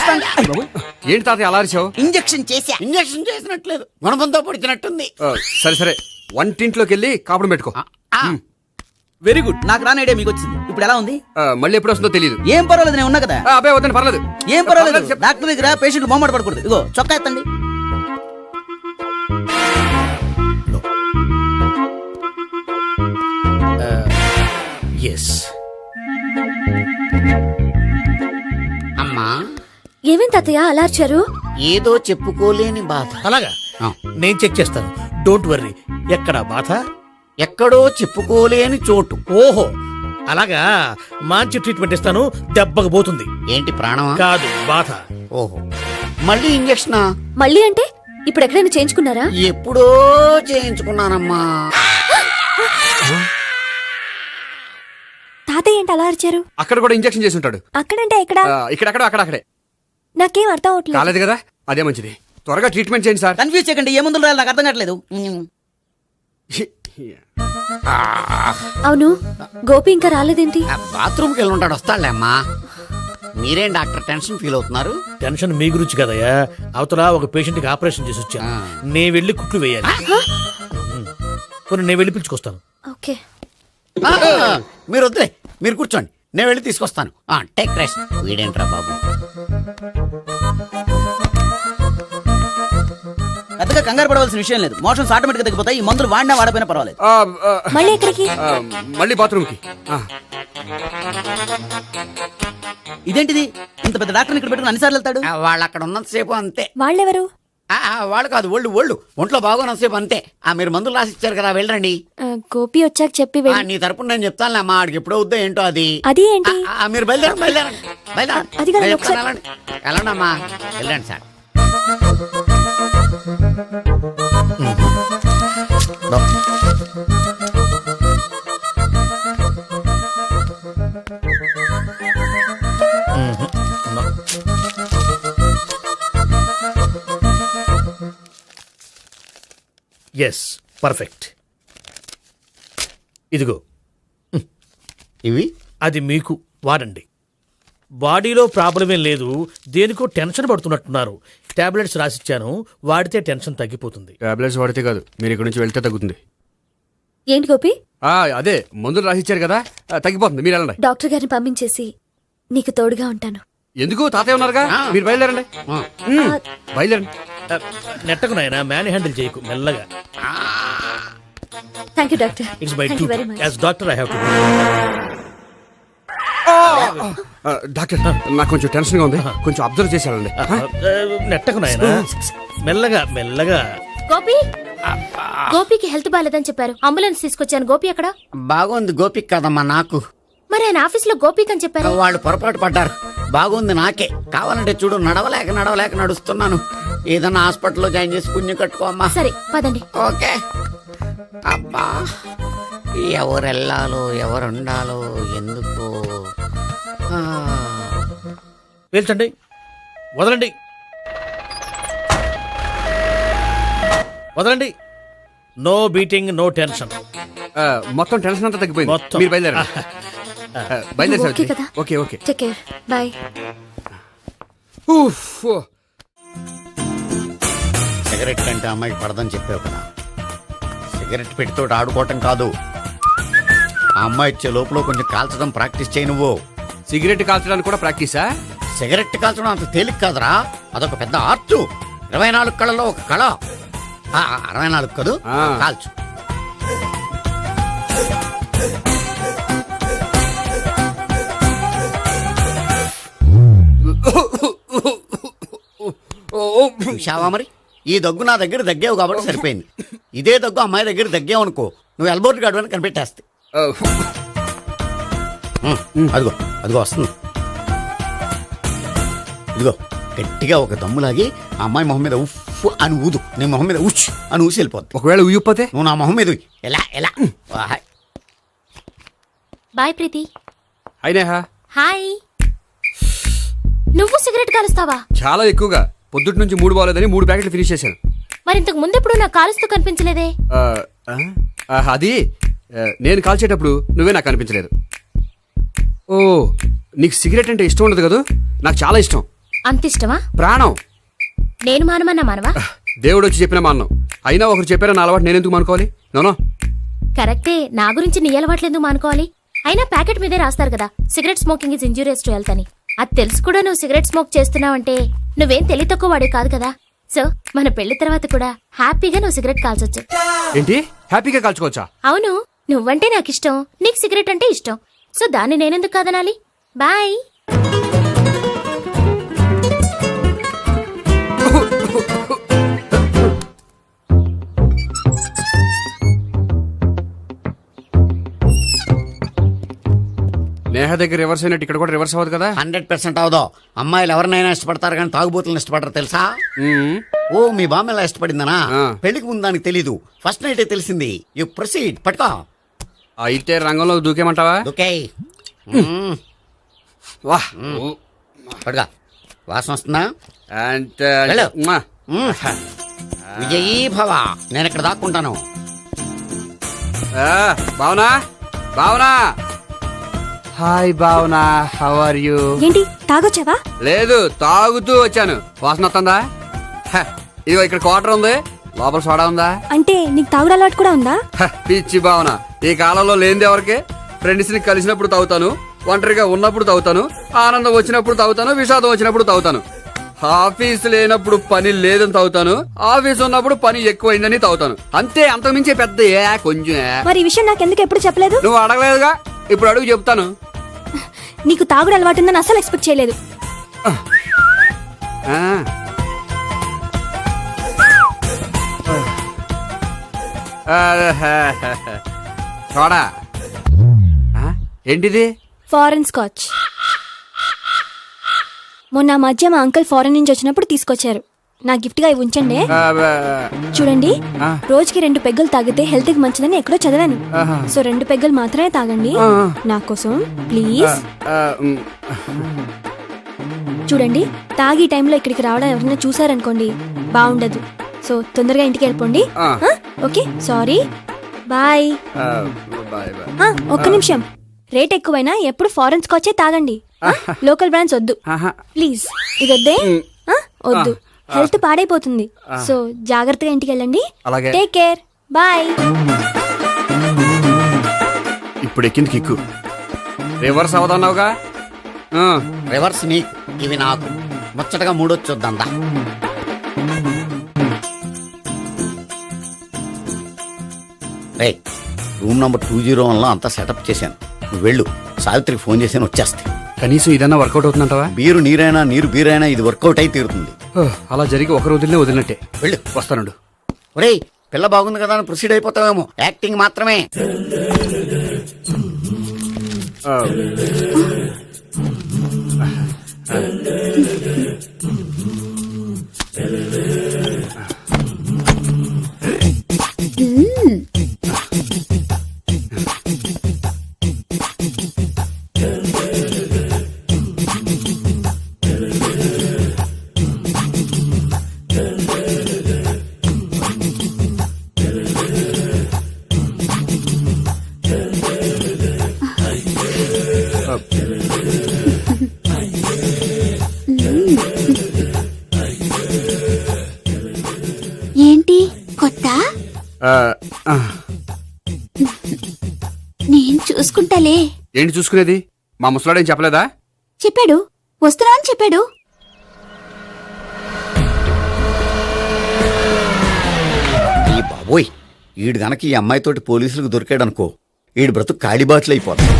ఏంటి తాతయ్య అలా అరిచావు? ఇంజక్షన్ చేసా. ఇంజక్షన్ చేసినట్లేదు, గుణపంతో పొడిచినట్టుంది. సరే సరే, వంటింట్లోకి వెళ్ళి కాపుడు పెట్టుకో. Very good. నాకు రాని ఐడియా మీకు వచ్చింది. ఇప్పుడు ఎలా ఉంది? మళ్ళీ ఎప్పుడు వస్తుందో తెలియదు. ఏం పర్వాలేదు, నేను ఉన్నా కదా. అబ్బాయి వద్దండి, పర్లేదు. ఏం పర్వాలేదు. డాక్టర్ దగ్గర పేషెంట్ మొహమాట పడకూడదు. ఇగో చొక్కా ఎత్తండి. ఎస్. అమ్మా, ఏమేం తాతయ్య అలా అరిచారు? ఏదో చెప్పుకోలేని బాధ. అలాగా, నేను చెక్ చేస్తాను. Don't worry. ఎక్కడా బాధ? ఎక్కడో చెప్పుకోలేని చోటు. ఓహో, అలాగా. మంచి ట్రీట్మెంట్ ఇస్తాను, దెబ్బకు పోతుంది. ఏంటి, ప్రాణమా? కాదు, బాధ. ఓహో, మళ్ళీ ఇంజక్షనా? మళ్ళీ అంటే ఇప్పుడు ఎక్కడైనా చేయించుకున్నారా? ఎప్పుడో చేయించుకున్నానమ్మా. తాతయ్య ఏంటి అలా అరిచారు? అక్కడ కూడా ఇంజక్షన్ చేసి ఉంటాడు. అక్కడంటే ఎక్కడ? ఇక్కడక్కడ అక్కడక్కడే. నాకేం అర్థం అవట్లేదు. కాలేదు కదా, అదే మంచిది. త్వరగా ట్రీట్మెంట్ చేయండి సార్. కన్ఫ్యూజ్ చేయకండి. ఏ మందులు రాయాలి నాకు అర్థం కావట్లేదు. అవును, గోపి ఇంకా రాలేదేంటి? బాత్రూమ్కి వెళ్ళి ఉంటాడు, వస్తాడులే అమ్మా. మీరేం డాక్టర్ టెన్షన్ ఫీల్ అవుతున్నారు? టెన్షన్ మీ గురించి కదయ్యా. అవతల ఒక పేషెంట్ కి ఆపరేషన్ చేసి వచ్చాను. నేను వెళ్ళి కుట్లు వేయాలి. నేను వెళ్ళి పిలుచుకొస్తాను. ఓకే. మీరు వద్దులే, మీరు కూర్చోండి, నేను వెళ్ళి తీసుకొస్తాను. Take rest. వీడేంట్రా బాబు, పెద్దగా కంగారు పడవలసిన విషయం లేదు. మోషన్స్ ఆటోమేటిక్ గా తగ్గిపోతాయి. ఈ మందులు వాడినా వాడపోయినా పర్వాలేదు. మళ్ళీ ఎక్కడికి? మళ్ళీ బాత్రూమ్కి. ఇదేంటిది? ఇంత పెద్ద డాక్టర్ ఇక్కడ పెట్టుకుని అన్నిసార్లు వెళ్తాడు? వాళ్ళు అక్కడ ఉన్నంతసేపు అంతే. వాళ్ళెవరు? వాళ్ళు కాదు, ఒళ్ళు ఒంట్లో బాగోనంతసేపు అంతే. మీరు మందులు రాసిచ్చారు కదా, వెళ్ళండి. గోపి వచ్చాక చెప్పి నీ తరపున నేను చెప్తానులే అమ్మా. ఆడికి ఎప్పుడు అవుద్దో ఏంటో అది. అది ఏంటి? మీరు బయలుదేరండి. వెళ్ళండి అమ్మా, వెళ్ళండి సార్. Yes, perfect. ఇదిగో ఇవి అది మీకు వాడండి. బాడీలో ప్రాబ్లం ఏం లేదు, దేనికో టెన్షన్ పడుతున్నట్టున్నారు. టాబ్లెట్స్ రాసిచ్చాను, వాడితే టెన్షన్ తగ్గిపోతుంది. టాబ్లెట్స్ వాడితే కాదు, మీరు ఇక్కడ నుంచి వెళ్తే తగ్గుతుంది. ఏంటి గోపి? అదే మందులు రాసిచ్చారు కదా, తగ్గిపోతుంది. మీరు వెళ్ళండి. డాక్టర్ గారిని పంపించేసి నీకు తోడుగా ఉంటాను. ఎందుకు? తాతయ్య ఉన్నారుగా, మీరు బయలుదేరండి. బయలుదేరండి. నెట్టకు నాయనా మ్యాన్ హ్యాండిల్ చేయకు మెల్లగా. Thank you doctor. It's bye thank two you very much. As doctor I have to. Doctor నాకు కొంచెం టెన్షన్ గా ఉంది, కొంచెం అబ్జర్వ్ చేశానండి. నెట్టకు నాయనా మెల్లగా మెల్లగా. గోపి, గోపికి హెల్త్ బాలేదని చెప్పారు, అంబులెన్స్ తీసుకొచ్చాను. గోపి అక్కడ? బాగుంది గోపిక్ కదమ్మా నాకు. మరి ఆయన ఆఫీస్ లో గోపిక్ అని చెప్పారు. వాళ్ళు పొరపాటు పడ్డారు. బాగుంది నాకే. కావాలంటే చూడు, నడవలేక నడుస్తున్నాను. ఏదన్నా హాస్పిటల్లో జాయిన్ చేసి పుణ్యం కట్టుకో అమ్మా. సరే పదండి. ఓకే. అబ్బా, ఎవరెళ్ళాలో ఎవరుండాలో ఎందుకు. పేల్చండి, వదలండి వదలండి. No beating, no tension. మొత్తం టెన్షన్ అంతా తగ్గిపోయింది. మొత్తం. మీరు బయలుదేరండి. బయలుదేరి ఓకే కదా? Okay okay. Take care, bye. Cigarette కంటే అమ్మాయికి పడదని చెప్పావు కదా. సిగరెట్ పెట్టితో ఆడుకోవటం కాదు, ఆ అమ్మాయి ఇచ్చే లోపల కొంచెం కాల్చడం ప్రాక్టీస్ చేయి నువ్వు. సిగరెట్ కాల్చడానికి కూడా ప్రాక్టీసా? సిగరెట్ కాల్చడం అంత తేలిక కాదురా, అదొక పెద్ద ఆర్ట్. 24 కళలో ఒక కళ. 64 కదు, కాల్చు. చూశావా మరి, ఈ దగ్గు నా దగ్గర దగ్గేవు కాబట్టి సరిపోయింది. ఇదే దగ్గు అమ్మాయి దగ్గర దగ్గేవు అనుకో, నువ్వు ఎల్బోర్డ్ గార్డు అని కనిపెట్టేస్తే. అదిగో అదిగో వస్తుంది. ఇదిగో గట్టిగా ఒక దమ్ములాగి ఆ అమ్మాయి మొహం మీద ఉఫ్ అని ఊదు, నీ మొహం మీద ఉచ్ అని ఊసి వెళ్ళిపోద్ది. ఒకవేళ ఊగిపోతే నువ్వు నా మొహం మీద ఎలా ఎలా. బాయ్ ప్రీతి. అయినా హాయ్. నువ్వు సిగరెట్ కాలుస్తావా? చాలా ఎక్కువగా. పొద్దుటి నుంచి 3 బాలేదని 3 ప్యాకెట్లు ఫినిష్ చేశాను. మరి ఇంతకు ముందు ఎప్పుడు నాకు కాలుస్తూ కనిపించలేదే? అది నేను కాల్చేటప్పుడు నువ్వే నాకు కనిపించలేదు. ఓ, నీకు సిగరెట్ అంటే ఇష్టం ఉండదు కదా? నాకు చాలా ఇష్టం. అంత ఇష్టమా? ప్రాణం. నేను మానమన్నా మానవా? దేవుడు వచ్చి చెప్పిన మానం. అయినా ఒకరు చెప్పారా నా అలవాటు నేను ఎందుకు మానుకోవాలి? నోనో. కరెక్టే, నా గురించి నీ అలవాట్లు ఎందుకు మానుకోవాలి? అయినా ప్యాకెట్ మీదే రాస్తారు కదా, cigarette smoking is injurious to health అని. అది తెలుసు కూడా నువ్వు సిగరెట్ స్మోక్ చేస్తున్నావంటే నువ్వేం తెలివి తక్కువ వాడే కాదు కదా. సో మన పెళ్లి తర్వాత కూడా హ్యాపీగా నువ్వు సిగరెట్ కాల్చొచ్చు. ఏంటి, హ్యాపీగా కాల్చుకోవచ్చా? అవును, నువ్వంటే నాకు ఇష్టం, నీకు సిగరెట్ అంటే ఇష్టం. సో దాన్ని నేనెందుకు కాదనాలి? బాయ్. నేహ దగ్గర రివర్స్ అయినట్టు ఇక్కడ కూడా రివర్స్ అవ్వదు కదా? 100% అవదో. అమ్మాయిలు ఎవరినైనా ఇష్టపడతారు కానీ తాగుబోతులను ఇష్టపడరు తెలుసా? ఓ, మీ బామ్మ ఎలా ఇష్టపడిందనా? పెళ్లికి ముందు దానికి తెలీదు, ఫస్ట్ నైటే తెలిసింది. You proceed. పట్టుకో. అయితే రంగంలో దూకేమంటావా? ఓకే. వా, పట్టుగా. వాసన వస్తుందా? వెళ్ళు. విజయీ భవ. నేను ఇక్కడ దాక్కుంటాను. Bhavana, Bhavana. Hi Bhavana, how are you? ఏంటి తాగొచ్చావా? లేదు, తాగుతూ వచ్చాను. వాసన వస్తుందా? ఇదిగో ఇక్కడ క్వార్టర్ ఉంది, లోపల సోడా ఉందా? అంటే నీకు తాగుడు అలవాటు కూడా ఉందా? పిచ్చి భావన, ఈ కాలంలో లేనిది ఎవరికి? ఫ్రెండ్స్ ని కలిసినప్పుడు తాగుతాను, ఒంటరిగా ఉన్నప్పుడు తాగుతాను, ఆనందం వచ్చినప్పుడు తాగుతాను, విషాదం వచ్చినప్పుడు తాగుతాను. ఆఫీస్ లేనప్పుడు పని లేదని తాగుతాను, ఆఫీస్ ఉన్నప్పుడు పని ఎక్కువైందని తాగుతాను. అంతే, అంతకుమించే పెద్ద కొంచెం. మరి ఈ విషయం నాకెందుకు ఎప్పుడు చెప్పలేదు? నువ్వు అడగలేదుగా, ఇప్పుడు అడుగు చెప్తాను. నీకు తాగుడు అలవాటు ఉందని అసలు ఎక్స్పెక్ట్ చేయలేదు. చూడా, ఏంటిది? Foreign scotch. మొన్న మధ్య మా అంకుల్ ఫారెన్ నుంచి వచ్చినప్పుడు తీసుకొచ్చారు. నా గిఫ్ట్ గా ఇవి ఉంచండి. చూడండి, రోజుకి 2 పెగ్గులు తాగితే హెల్త్ కి మంచిదని ఎక్కడో చదివాను. సో 2 పెగ్గులు మాత్రమే తాగండి నా కోసం ప్లీజ్. చూడండి, తాగి టైంలో ఇక్కడికి రావడం ఎవరైనా చూసారనుకోండి బాగుండదు. సో తొందరగా ఇంటికి వెళ్ళిపోండి. Okay, sorry, bye. ఒక్క నిమిషం, రేట్ ఎక్కువైనా ఎప్పుడు ఫారెన్ స్కాచే తాగండి, లోకల్ బ్రాండ్స్ వద్దు ప్లీజ్. ఇది వద్దే, వద్దు, హెల్త్ పాడైపోతుంది. సో జాగ్రత్తగా ఇంటికి వెళ్ళండి. Take care, bye. ఇప్పుడు ఎక్కింది కిక్కు. రివర్స్ అవదన్నావుగా? రివర్స్ నీకు, ఇవి నాకు. ముచ్చటగా 3 చూద్దాం. రే రూమ్ నంబర్ 201లో అంతా సెటప్ చేశాను. నువ్వు వెళ్ళు, సావిత్రికి ఫోన్ చేశాను, వచ్చేస్తే. కనీసం ఇదన్నా వర్కౌట్ అవుతుందంటావా? బీరు నీరైనా నీరు బీరైనా ఇది వర్కౌట్ అయి తీరుతుంది. అలా జరిగి ఒక రోజులనే వదిలినట్టే. వెళ్ళు. వస్తానుండు. ఒరేయ్ పిల్ల బాగుంది కదా అని ప్రొసీడ్ అయిపోతావేమో, యాక్టింగ్ మాత్రమే. ఏంటి కొత్త? నేను చూసుకుంటాలే. ఏంటి చూసుకునేది? మా ముసలాడేం చెప్పలేదా? చెప్పాడు, వస్తున్నా అని చెప్పాడు. ఈ బాబోయ్, ఈడు గనక ఈ అమ్మాయితోటి పోలీసులకు దొరికాడనుకో, ఈడు బ్రతుకు కాళీబాట్లు అయిపోతాడు.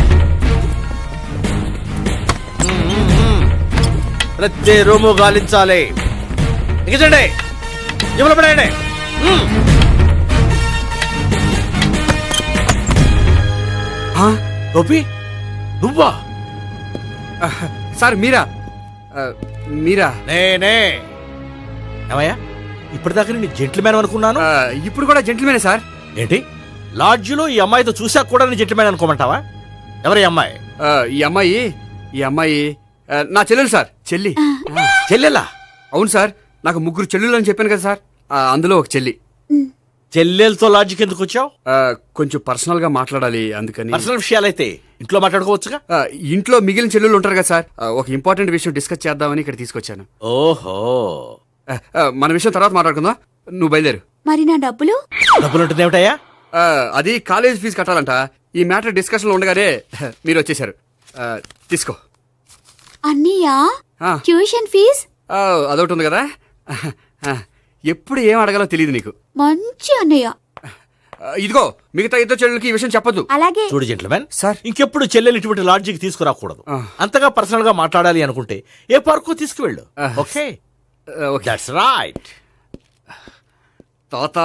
ప్రతి రూము గాలించాలి. ఎగచండి, జబ్బులు పడేయండి. గోపి నువ్వా? సార్ మీరా? మీరా? నేనే. ఏమయ్యా, ఇప్పటిదాకా నేను జెంట్లమ్యాన్ అనుకున్నాను. ఇప్పుడు కూడా జెంటిల్మేనే సార్. ఏంటి, లాడ్జిలో ఈ అమ్మాయితో చూసాక కూడా నేను జెంట్లమ్యాన్ అనుకోమంటావా? ఎవరి అమ్మాయి? ఈ అమ్మాయి నా చెల్లెలు సార్. చెల్లి. చెల్లెలా? అవును సార్, నాకు 3 చెల్లెలు అని చెప్పాను కదా సార్, అందులో ఒక చెల్లి. చెల్లెలతో లాడ్జికి ఎందుకు వచ్చావు? కొంచెం పర్సనల్ గా మాట్లాడాలి, అందుకని. పర్సనల్ విషయాలైతే ఇంట్లో మాట్లాడుకోవచ్చుగా. ఇంట్లో మిగిలిన చెల్లెలు ఉంటారు కదా సార్, ఒక ఇంపార్టెంట్ విషయం డిస్కస్ చేద్దామని ఇక్కడ తీసుకొచ్చాను. ఓహో, మన విషయం తర్వాత మాట్లాడుకుందాం, నువ్వు బయలుదేరు. మరి నా డబ్బులు? డబ్బులు ఉంటుంది ఏమిటయ్యా? అది కాలేజ్ ఫీజు కట్టాలంట. ఈ మ్యాటర్ డిస్కషన్ లో ఉండగానే మీరు వచ్చేసారు. తీసుకో. అన్నయ్యా, ట్యూషన్ ఫీజ్? అదొకటి ఉంది కదా. ఎప్పుడు ఏం అడగాలో తెలియదు నీకు. మంచి అన్నయ్య. ఇదిగో, మిగతా ఇద్దరు చెల్లెలకి ఈ విషయం చెప్పొద్దు. అలాగే. చూడు జెంట్లమెన్ సార్, ఇంకెప్పుడు చెల్లెలు ఇటువంటి లాడ్జికి తీసుకురాకూడదు. అంతగా పర్సనల్ గా మాట్లాడాలి అనుకుంటే ఏ పార్కు తీసుకువెళ్ళు. Okay, that's right. తాత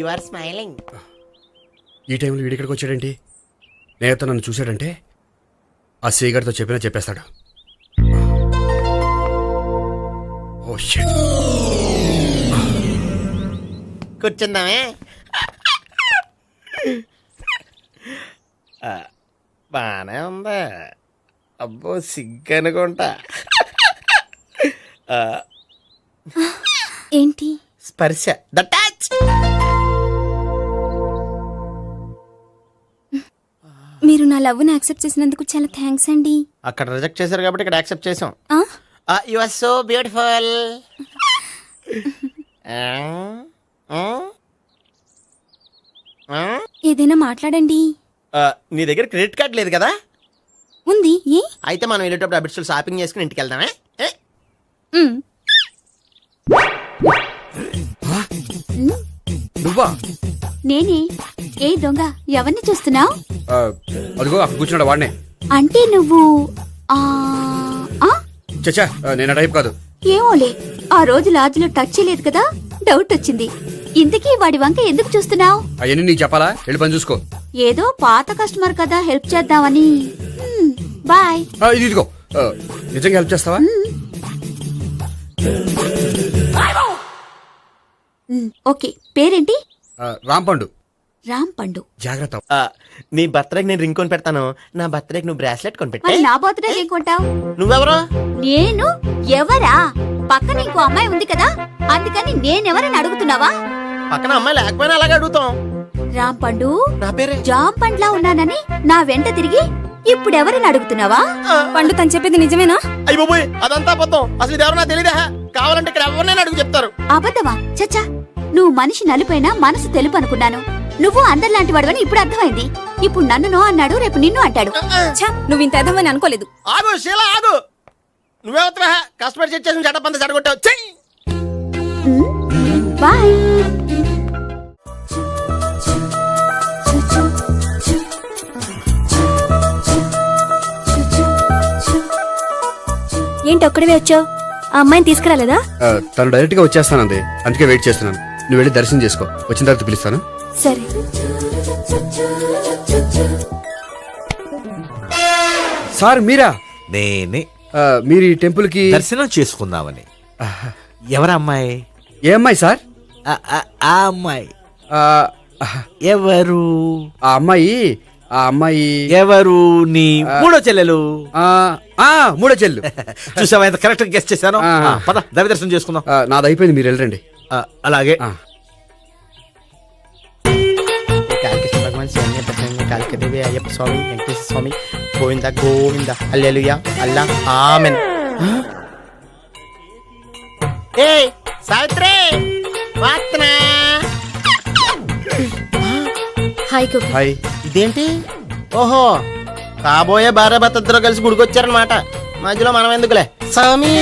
యు ఆర్ స్మైలింగ్. ఈ టైంలో వీడిక్కడికి వచ్చాడేంటి? నేత నన్ను చూశాడంటే ఆ సీగర్తో చెప్పేస్తాడు. Oh shit. కూర్చుందామే. బానే ఉందా? అబ్బో సిగ్గు అనుకుంటా. ఏంటి? స్పర్శ, ద టచ్. మీరు నా లవ్ ని యాక్సెప్ట్ చేసినందుకు చాలా థ్యాంక్స్ అండి. అక్కడ రిజెక్ట్ చేశారు కాబట్టి ఇక్కడ యాక్సెప్ట్ చేసాం. You are so beautiful. ఏదైనా మాట్లాడండి. నీ దగ్గర క్రెడిట్ కార్డ్ లేదు కదా? ఉంది. ఏ? అయితే మనం వెళ్ళేటప్పుడు అబిడ్స్ షాపింగ్ చేసుకుని ఇంటికి వెళ్దామే. నువ్వా? నేనే. ఏ దొంగ, ఎవరిని చూస్తున్నావు? అదిగో అక్కడ కూర్చున్నాడు, వాడినే. అంటే నువ్వు చచ్చా, నేను టైప్ కాదు. ఏమోలే, ఆ రోజు లాడ్జిలో టచ్ చేయలేదు కదా, డౌట్ వచ్చింది. ఇంతకీ వాడి వంక ఎందుకు చూస్తున్నావు? అవన్నీ నీకు చెప్పాలా? వెళ్ళి పని చూసుకో. ఏదో పాత కస్టమర్ కదా, హెల్ప్ చేద్దామని. బాయ్. ఇదిగో, నిజంగా హెల్ప్ చేస్తావా? ఓకే. పేరేంటి? రాంపండు. రాంపండు. జాగ్రత్త. నీ బర్త్డేకి నేను రింగ్ కొని పెడతాను, నా బర్త్డేకి నువ్వు బ్రాస్లెట్ కొని పెట్టా. నా బర్త్డే ఏం కొంటావు? నువ్వెవరో? నేను ఎవరా? పక్కన ఇంకో అమ్మాయి ఉంది కదా, అందుకని నేనెవరని అడుగుతున్నావా? పక్కన అమ్మాయి లేకపోయినా అలాగే అడుగుతాం. రాంపండు, నా పేరే జామ్ పండ్లా ఉన్నానని నా వెంట తిరిగి ఇప్పుడెవరని అడుగుతున్నావా? పండు తను చెప్పింది నిజమేనా? అయ్య బాబోయ్, అదంతా అబద్ధం. అసలు ఇది ఎవరన్నా తెలియదా? కావాలంటే ఇక్కడ ఎవరినైనా అడుగు చెప్తారు. అబద్ధమా? చచ్చా, నువ్వు మనిషి నలుపైనా మనసు తెలుపు అనుకున్నాను. నువ్వు అందరిలాంటి వాడవని ఇప్పుడు అర్థమైంది. ఇప్పుడు నన్ను నో అన్నాడు, రేపు నిన్ను అంటాడు. నువ్వు ఇంత అర్థమని అనుకోలేదు. ఆగు శీల, ఆగు. నువ్వే వస్తావా కష్టపడి సెట్ చేసి చెడ్డ పంత చెడగొట్టావు చెయ్యి. బాయ్. ఏంటి ఒక్కడివే వచ్చావు? ఆ అమ్మాయిని తీసుకురాలేదా? తను డైరెక్ట్ గా వచ్చేస్తానంది, అందుకే వెయిట్ చేస్తున్నాను. నువ్వు వెళ్ళి దర్శనం చేసుకో, వచ్చిన తర్వాత పిలుస్తాను. సరే. సార్ మీరా? నేనే మీరు ఈ టెంపుల్ కి దర్శనం చేసుకుందామని. ఎవరు అమ్మాయి? ఏ అమ్మాయి సార్? ఆ అమ్మాయి ఆ, ఎవరు? ఆ అమ్మాయి ఎవరు? నీ మూడో చెల్లెలు. మూడో చెల్లు. చూసావా ఎంత కరెక్ట్ గెస్ట్ చేశాను. ఆ. పద దైవ దర్శనం చేసుకుందాం. నాది అయిపోయింది, మీరు వెళ్ళండి. అలాగే. కాళికదేవి అయ్యప్ప స్వామి వెంకటేశ్వర స్వామి గోవింద గోవింద హల్లెలూయా అల్లా ఆమెన్. ఏ సావిత్రి వాత్నా. హాయ్ గోపి. హాయ్. ఇదేంటి? ఓహో కాబోయే భార్య భర్త ఇద్దరు కలిసి గుడికొచ్చారనమాట. మధ్యలో మనం ఎందుకులే స్వామి.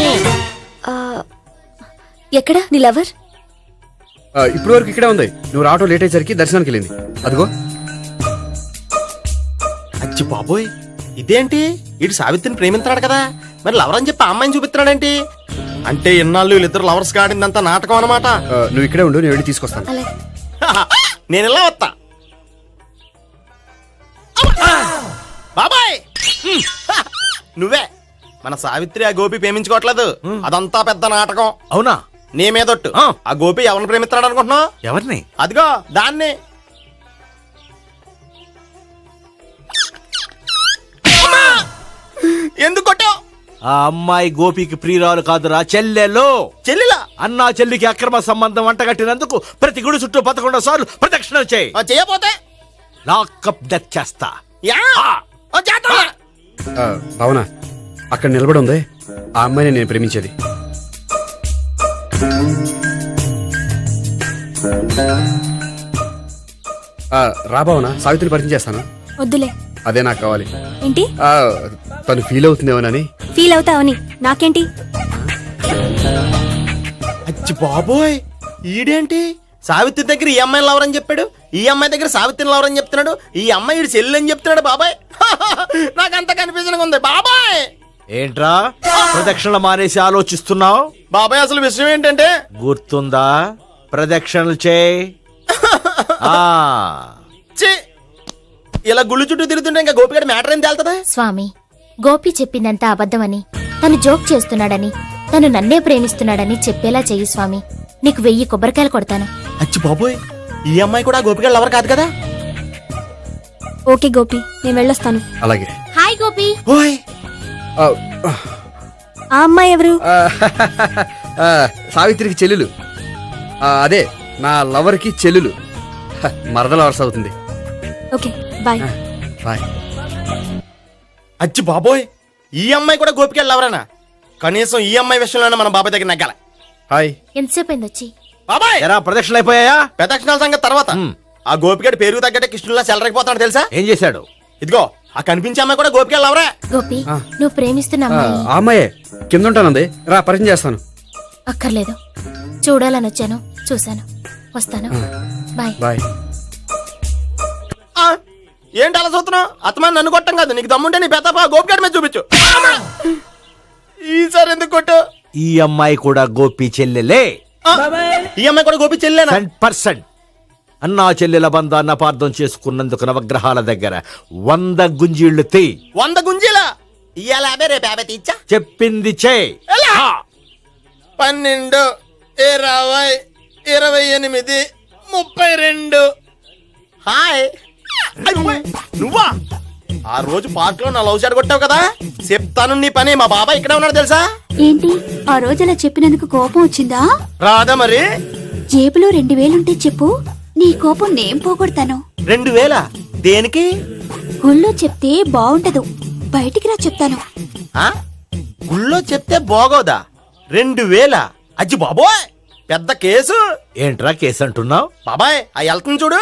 ఎక్కడ నీ లవర్? ఇప్పుడు వరకు ఇక్కడే ఉంది. నువ్వు రావటం లేట్ అయ్యేసరికి దర్శనానికి వెళ్ళింది. అదిగో. అచ్చి బాబోయ్ ఇదేంటి? ఇటు సావిత్రిని ప్రేమిస్తున్నాడు కదా, మరి లవర్ అని చెప్పి ఆ అమ్మాయిని చూపిస్తున్నాడేంటి? అంటే ఇన్నాళ్ళు వీళ్ళిద్దరు లవర్స్ కాడిందంతా నాటకం అనమాట. నువ్వు ఇక్కడే ఉండు, నేను వెళ్ళి తీసుకొస్తాను. అలాగే. నేను ఇలా వస్తా. బాబాయ్ నువ్వే. మన సావిత్రి ఆ గోపి ప్రేమించుకోవట్లేదు, అదంతా పెద్ద నాటకం. అవునా? నీ మీదొట్టు. ఆ గోపి ఎవరిని ప్రేమిస్తున్నాడు అనుకుంటున్నావు? ఎవరిని? అదిగో దాన్ని. ఎందుకు కొట్టావు? ఆ అమ్మాయి గోపికి ప్రియురాలు కాదురా, చెల్లెలు. చెల్లిలా? అన్నా చెల్లికి అక్రమ సంబంధం వంటగట్టినందుకు ప్రతి గుడి చుట్టూ 11 సార్లు ప్రదక్షిణ చేయి. చేయపోతే లాకప్ డెత్ చేస్తా. భావన అక్కడ నిలబడి ఉంది, ఆ అమ్మాయిని నేను ప్రేమించేది. రా భావన, సావిత్రిని పరిచయం చేస్తాను. వద్దులే. అదే నాకు కావాలి. ఏంటి? తను ఫీల్ అవుతుందేమోనని. ఫీల్ అవుతావని నాకేంటి? అచ్చి బాబోయ్ ఈడేంటి సావిత్రి దగ్గర ఈ అమ్మాయిని లవరని చెప్పాడు, ఈ అమ్మాయి దగ్గర సావిత్రిని లవరని చెప్తున్నాడు, ఈ అమ్మాయి ఈడు చెల్లి అని చెప్తున్నాడు. బాబాయ్ నాకంత కన్ఫ్యూజన్ ఉంది బాబాయ్. ఏంట్రా ప్రదక్షిణ మానేసి ఆలోచిస్తున్నావు? బాబాయ్ అసలు విషయం ఏంటంటే గుర్తుందా? ప్రదక్షిణలు చేయి. ఇలా గుళ్ళు చుట్టూ తిరుగుతుంటే ఇంకా గోపిగడ మ్యాటర్ ఏం తేలుతుందా? స్వామి, గోపి చెప్పిందంతా అబద్ధమని, తను జోక్ చేస్తున్నాడని, తను నన్నే ప్రేమిస్తున్నాడని చెప్పేలా చెయ్యి స్వామి. నీకు 1000 కొబ్బరికాయలు కొడతాను. అచ్చి బాబోయ్ ఈ అమ్మాయి కూడా గోపిగడ లవర్ కాదు కదా? ఓకే గోపి, నేను వెళ్ళొస్తాను. అలాగే. హాయ్ గోపి. ఓయ్ ఆ అమ్మాయి ఎవరు? సావిత్రికి చెల్లెలు. అదే నా లవర్కి చెల్లెలు. మరద లవర్స్ అవుతుంది. Okay bye. బాయ్. అచ్చి బాబోయ్ ఈ అమ్మాయి కూడా గోపిగడ లవరేనా? కనీసం ఈ అమ్మాయి విషయంలోనే మన బాబాయ్ దగ్గర నగ్గాల. హాయ్. ఎంతసేపు అయింది వచ్చి? బాబాయ్ ఎరా ప్రదక్షిణలు అయిపోయాయా? ప్రదక్షిణాల సంగతి తర్వాత. ఆ గోపిగడ పేరు తగ్గట్టే కృష్ణులా చెలరకపోతున్నాడు తెలుసా? ఏం చేశాడు? ఇదిగో ఆ కనిపించే అమ్మాయి కూడా గోపిగడ లవరే. గోపి, నువ్వు ప్రేమిస్తున్న అమ్మాయి ఆ అమ్మాయే కింద ఉంటానంది. రా పరిచయం చేస్తాను. అక్కర్లేదు, చూడాలని వచ్చాను, చూశాను, వస్తాను. బాయ్. బాయ్. ఏంటి అలా చూస్తున్నావు? అత్తమాని నన్ను కొట్టం కాదు, నీకు దమ్ముంటే నీ పెద్దపా గోపిగడ మీద చూపించు. ఈసారి ఎందుకు కొట్టు? ఈ అమ్మాయి కూడా గోపి చెల్లెలే. ఈ అమ్మాయి కూడా గోపి చెల్లెనా? 100%. అన్నా చెల్లెల బంధాన్ని అపార్థం చేసుకున్నందుకు నవగ్రహాల దగ్గర 100 గుంజీళ్లు తీ. 100 గుంజీలా? ఇవాళ 50 రేపు 50 తీచ్చా. చెప్పింది చే. 12 20 28 32. హాయ్. నువ్వా? ఆ రోజు పార్క్ లో నా లవ్ షాట్ కొట్టావు కదా, చెప్తాను నీ పని. మా బాబాయ్ ఇక్కడే ఉన్నాడు తెలుసా? ఏంటి ఆ రోజు అలా చెప్పినందుకు కోపం వచ్చిందా? రాదా మరి? జేబులో 2000 ఉంటే చెప్పు, నీ కోపం నేను పోగొడతాను. 2000 దేనికి? గుళ్ళో చెప్తే బాగుంటదు, బయటికి రా చెప్తాను. గుళ్ళో చెప్తే బాగోదా? 2000? అజ్జి బాబోయ్ పెద్ద కేసు. ఏంట్రా కేసు అంటున్నావు? బాబాయ్ ఆ వెళ్తుంది చూడు,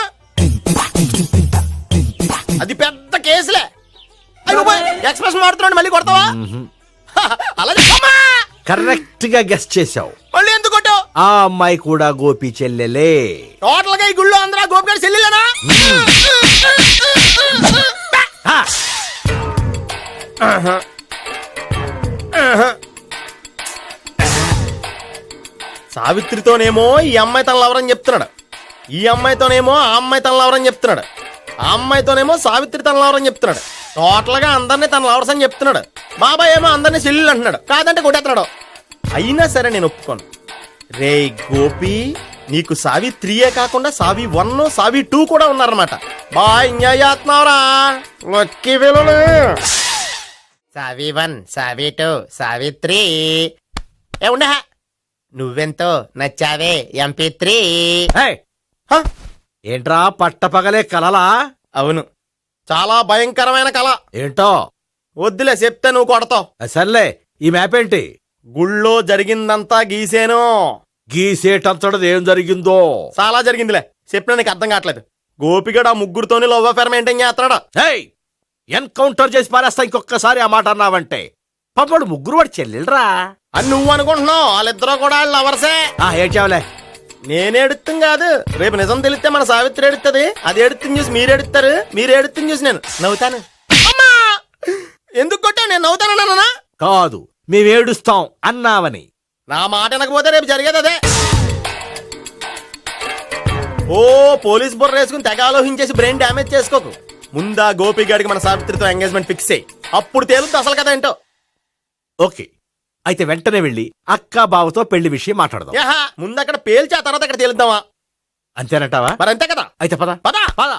అది పెద్ద కేసులే. ఎక్స్ప్రెషన్ మాడుతున్నాడు, మళ్ళీ కొడతావా? అలా చెప్పమ్మా. కరెక్ట్ గా గెస్ట్ చేశావు. మళ్ళీ ఎందుకు కొట్టావు? ఆ అమ్మాయి కూడా గోపి చెల్లెలే. టోటల్ గా ఈ గుళ్ళో అందరూ గోపిగాడి చెల్లెలేనా? ఆ, సావిత్రితోనేమో ఈ అమ్మాయి తన లవరని చెప్తున్నాడు, ఈ అమ్మాయితోనేమో ఆ అమ్మాయి తన లవరని చెప్తున్నాడు, ఆ అమ్మాయితోనేమో సావిత్రి తన లవరని చెప్తున్నాడు. టోటల్ గా అందరినీ తన లవర్స్ అని చెప్తున్నాడు. బాబాయ్ ఏమో అందరినీ చెల్లెలు అంటున్నాడు. కాదంటే కొట్టేస్తున్నాడు. అయినా సరే నేను ఒప్పుకోను. రే గోపి, నీకు సావిత్రియే కాకుండా సావి 1, సావి 2 కూడా ఉన్నారన్నమాట. బాయ్ ఎంజాయ్ చేస్తున్నావురా. లక్కీ పిల్లలు. సావి 1, సావి 2, సావిత్రి. ఏ ఉండే, నువ్వెంతో నచ్చావే MP3. ఏయ్, ఏంట్రా పట్టపగలే కలలా? అవును, చాలా భయంకరమైన కళ. ఏంటో వద్దులే, చెప్తే నువ్వు కొడతావు. సర్లే, ఈ మ్యాప్ ఏంటి? గుళ్ళో జరిగిందంతా గీసేను. గీసేటంతటది ఏం జరిగిందో? చాలా జరిగిందిలే, చెప్పినా నీకు అర్థం కావట్లేదు. గోపిగడు ఆ ముగ్గురుతోని లవ్ అఫేర్ మెయింటైన్ చేస్తున్నాడు. ఏయ్, ఎన్కౌంటర్ చేసి పారేస్తా ఇంకొకసారి ఆ మాట అన్నావంటే. పాపడు ముగ్గురు వాడు చెల్లెలరా అని నువ్వు అనుకుంటున్నావు. వాళ్ళిద్దరూ కూడా లవర్సే. ఏడ్చావులే. నేనే ఎడుతుంది కాదు, రేపు నిజం తెలిస్తే మన సావిత్రి ఎడుతుంది. అది ఎడుతుంది చూసి మీరు ఎడుతారు, మీరు ఎడుతుంది చూసి నేను నవ్వుతాను. అమ్మా! ఎందుకు కొట్టా? నేను నవ్వుతానన్నా? కాదు, మేమేడుస్తాం అన్నావని. నా మాట వినకపోతే రేపు జరిగేది అదే. ఓ పోలీస్ బుర్ర వేసుకుని తెగ ఆలోచించేసి బ్రెయిన్ డ్యామేజ్ చేసుకోకు. ముందా గోపిగాడికి మన సావిత్రితో ఎంగేజ్మెంట్ ఫిక్స్ అయ్యి అప్పుడు తేలుతుంది అసలు కదా ఏంటో. ఓకే, అయితే వెంటనే వెళ్ళి అక్క బావతో పెళ్లి విషయం మాట్లాడదాం. యాహా, ముందు అక్కడ పేల్చి ఆ తర్వాత అక్కడ తేలుద్దామా? అంతేనంటావా? మరి అంతే కదా. అయితే పద పద. పద.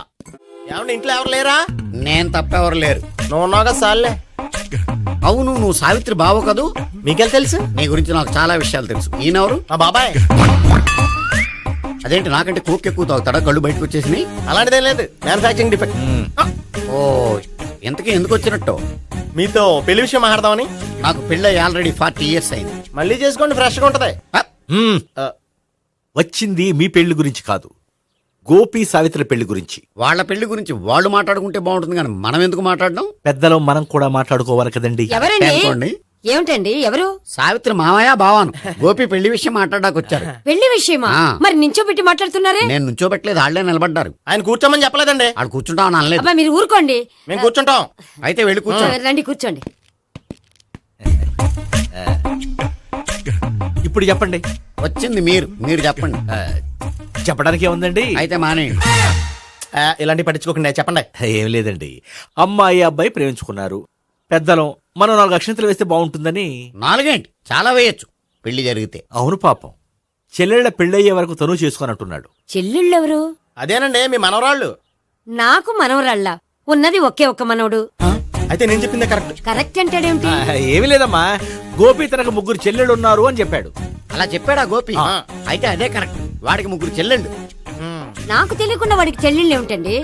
ఏమన్నా ఇంట్లో ఎవరు లేరా? నేను తప్పెవరు లేరు. నువ్వు ఉన్నావు కదా సార్లే. అవును, నువ్వు సావిత్రి బావ కదూ? మీకెళ్ళి తెలుసు? నీ గురించి నాకు చాలా విషయాలు తెలుసు. ఈయనెవరు? మా బాబాయ్. అదేంటి నాకంటే కోక్ ఎక్కువ తాగుతాడా? కళ్ళు బయటకు వచ్చేసినాయి. అలాంటిదేం లేదు, మ్యానుఫాక్చరింగ్ డిఫెక్ట్. ఓ, ఇంతకీ ఎందుకు వచ్చినట్టు? మీతో పెళ్లి విషయం మాట్లాడదామని. నాకు పెళ్ళి ఆల్రెడీ 40 years అయింది. మళ్ళీ చేసుకోండి, ఫ్రెష్ గా ఉంటది. వచ్చింది మీ పెళ్లి గురించి కాదు, గోపి సావిత్రి పెళ్లి గురించి. వాళ్ళ పెళ్లి గురించి వాళ్ళు మాట్లాడుకుంటే బాగుంటుంది, కానీ మనం ఎందుకు మాట్లాడడం? పెద్దలో మనం కూడా మాట్లాడుకోవాలి కదండి. ఎవరండి? అనుకోండి. ఏమిటండి? ఎవరు? సావిత్రి మామయ్య బావాను. గోపి పెళ్లి విషయం మాట్లాడడానికి వచ్చారు. పెళ్లి విషయమా? ఆ. మరి నించోబెట్టి మాట్లాడుతున్నారే? నేను నుంచోబెట్టలేదు, వాళ్ళే నిలబడ్డారు. ఆయన కూర్చోమని చెప్పలేదండి. వాళ్ళు కూర్చుంటామని అనలేదు. అబ్బా మీరు ఊరుకోండి. మేము కూర్చుంటాం. అయితే వెళ్ళి కూర్చో. రండి కూర్చోండి. ఇప్పుడు చెప్పండి. వచ్చింది మీరు చెప్పండి. చెప్పడానికి ఏముందండి? అయితే మానేయండి. ఇలాంటివి పట్టించుకోకుండా చెప్పండి. ఏం లేదండి, అమ్మాయి అబ్బాయి ప్రేమించుకున్నారు. పెద్దలం మనం 4 అక్షంతలు వేస్తే బాగుంటుందని. 4 ఏంటి, చాలా వేయచ్చు పెళ్లి జరిగితే. అవును పాపం, చెల్లెళ్ళ పెళ్ళయ్యే వరకు తను చేసుకోనట్టున్నాడు. చెల్లెళ్ళెవరు? అదేనండి మీ మనవరాళ్ళు. నాకు మనవరాళ్ళ ఉన్నది ఒకే ఒక్క మనవడు. అయితే నేను చెప్పిందే కరెక్ట్. కరెక్ట్ అంటాడేమిటి? ఏమి లేదమ్మా, గోపి తనకు 3 చెల్లెళ్ళు ఉన్నారు అని చెప్పాడు. అలా చెప్పాడా గోపి? అయితే అదే కరెక్ట్. వాడికి 3 చెల్లెళ్ళు. నాకు తెలియకుండా వాడికి చెల్లెళ్ళు ఏమిటండి?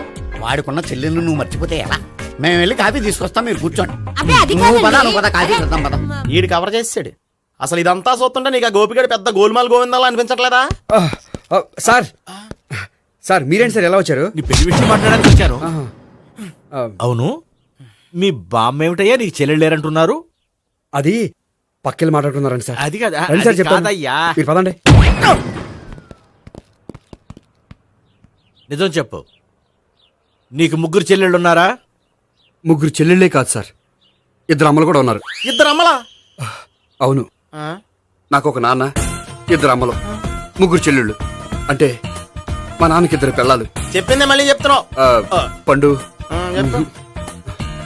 వాడికున్న చెల్లెళ్ళు నువ్వు మర్చిపోతే ఎలా? మేము వెళ్ళి కాఫీ తీసుకొస్తాం, మీరు కూర్చోండి. అబ్బే అది నువ్వు పద, కాదండి. నువ్వు పద, కాఫీ చేద్దాం పద. ఈడు కవర్ చేసాడు. అసలు ఇదంతా చూస్తుంటే నీకు ఆ గోపిగడు పెద్ద గోల్మాల్ గోవిందాలు అనిపించట్లేదా? సార్ మీరేంటి సార్ ఎలా వచ్చారు? నీ పెళ్లి విషయం మాట్లాడడానికి వచ్చాను. అవును, మీ బామ్మ ఏమిటయ్యా నీకు చెల్లెళ్ళు లేరంటున్నారు? అది పక్కెళ్ళి మాట్లాడుకున్నారండి సార్. అది కదా, రండి సార్ అది చెప్తాను. కాదయ్యా. మీరు పదండి. నిజం చెప్పు, నీకు 3 చెల్లెళ్ళు ఉన్నారా? 3 చెల్లెళ్ళే కాదు సార్, 2 అమ్మలు కూడా ఉన్నారు. 2 అమ్మలా? అవును, నాకు ఒక నాన్న, 2 అమ్మలు, 3 చెల్లెళ్ళు. అంటే మా నాన్నకి 2 పిల్లలు. చెప్పిందే మళ్ళీ చెప్తున్నావు. పండు, చెప్పు.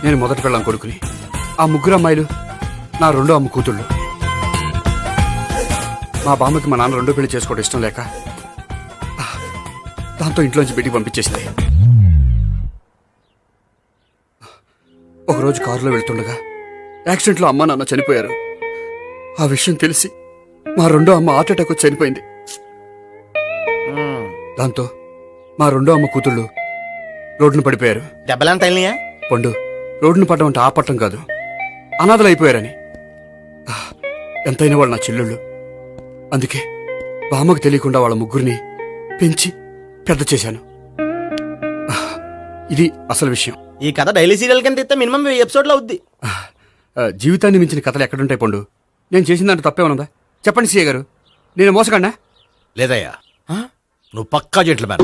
నేను మొదటి పెళ్ళాం కొడుకుని. ఆ 3 అమ్మాయిలు నా 2వ అమ్మ కూతుళ్ళు. మా బామ్మకి మా నాన్న 2వ పెళ్లి చేసుకోవడం ఇష్టం లేక దాంతో ఇంట్లోంచి బయటికి పంపించేసింది. ఒకరోజు కారులో వెళ్తుండగా యాక్సిడెంట్లో అమ్మ నాన్న చనిపోయారు. ఆ విషయం తెలిసి మా 2వ అమ్మ హార్ట్ అటాక్ వచ్చి చనిపోయింది. దాంతో మా 2వ అమ్మ కూతుళ్ళు రోడ్డును పడిపోయారు. దెబ్బలంత తగిలినాయా? పండు, రోడ్డును పడ్డం అంటే ఆపట్టం కాదు, అనాథలు అయిపోయారని. ఎంతైనా వాళ్ళు నా చెల్లెళ్ళు. అందుకే బామ్మకు తెలియకుండా వాళ్ళ 3 పెంచి పెద్ద చేశాను. ఇది అసలు విషయం. ఈ కథ డైలీ సీరియల్ కింద ఇస్తే మినిమం 10 ఎపిసోడ్లు అవుద్ది. జీవితాన్ని మించిన కథలు ఎక్కడుంటాయి పండు? నేను చేసిన దాంట్లో తప్పేమనుందా? చెప్పండి సీఏ గారు, నేను మోసగండా? లేదయ్యా, నువ్వు పక్కా జెంట్లమ్యాన్.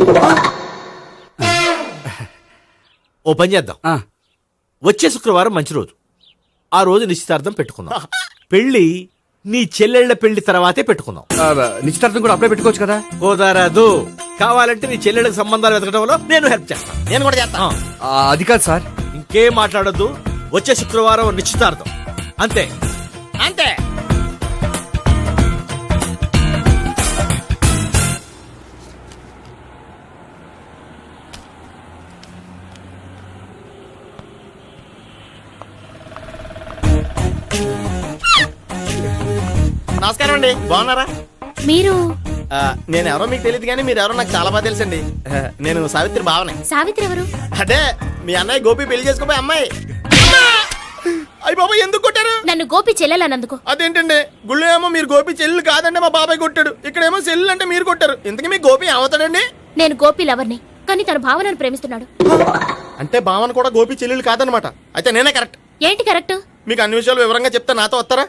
ఓ పని చేద్దాం, వచ్చే శుక్రవారం మంచి రోజు. ఆ రోజు నిశ్చితార్థం పెట్టుకుందాం. పెళ్లి నీ చెల్లెళ్ల పెళ్లి తర్వాతే పెట్టుకుందాం. నిశ్చితార్థం కూడా అప్పుడే పెట్టుకోవచ్చు కదా? కుదరదు. కావాలంటే నీ చెల్లెళ్ళకి సంబంధాలు వెతకడంలో నేను హెల్ప్ చేస్తాను. నేను కూడా చేస్తా. అది కాదు సార్. ఇంకేం మాట్లాడొద్దు. వచ్చే శుక్రవారం నిశ్చితార్థం, అంతే. అంతే. నమస్కారం అండి, బాగున్నారా? మీరు నేను ఎవరో మీకు తెలియదు కానీ మీరు ఎవరో నాకు చాలా బాగా తెలుసండి. నేను సావిత్రి బావనే. సావిత్రి ఎవరు? అదే మీ అన్నయ్య గోపి పెళ్లి చేసుకోపోయి అమ్మాయి. అయ్యి బాబాయ్, ఎందుకు కొట్టారు? నన్ను గోపి చెల్లెలన్నందుకు. అదేంటండి, గుళ్ళు ఏమో మీరు గోపి చెల్లెలు కాదండి మా బాబాయ్ కొట్టాడు, ఇక్కడేమో చెల్లెలు అంటే మీరు కొట్టారు. ఇంతకీ మీ గోపి ఏమవుతాడండి? నేను గోపి లవర్ని, కానీ తన భావనను ప్రేమిస్తున్నాడు. అంటే భావన కూడా గోపి చెల్లెలు కాదనమాట. అయితే నేనే కరెక్ట్. ఏంటి కరెక్ట్? మీకు అన్ని విషయాలు వివరంగా చెప్తా, నాతో వస్తారా?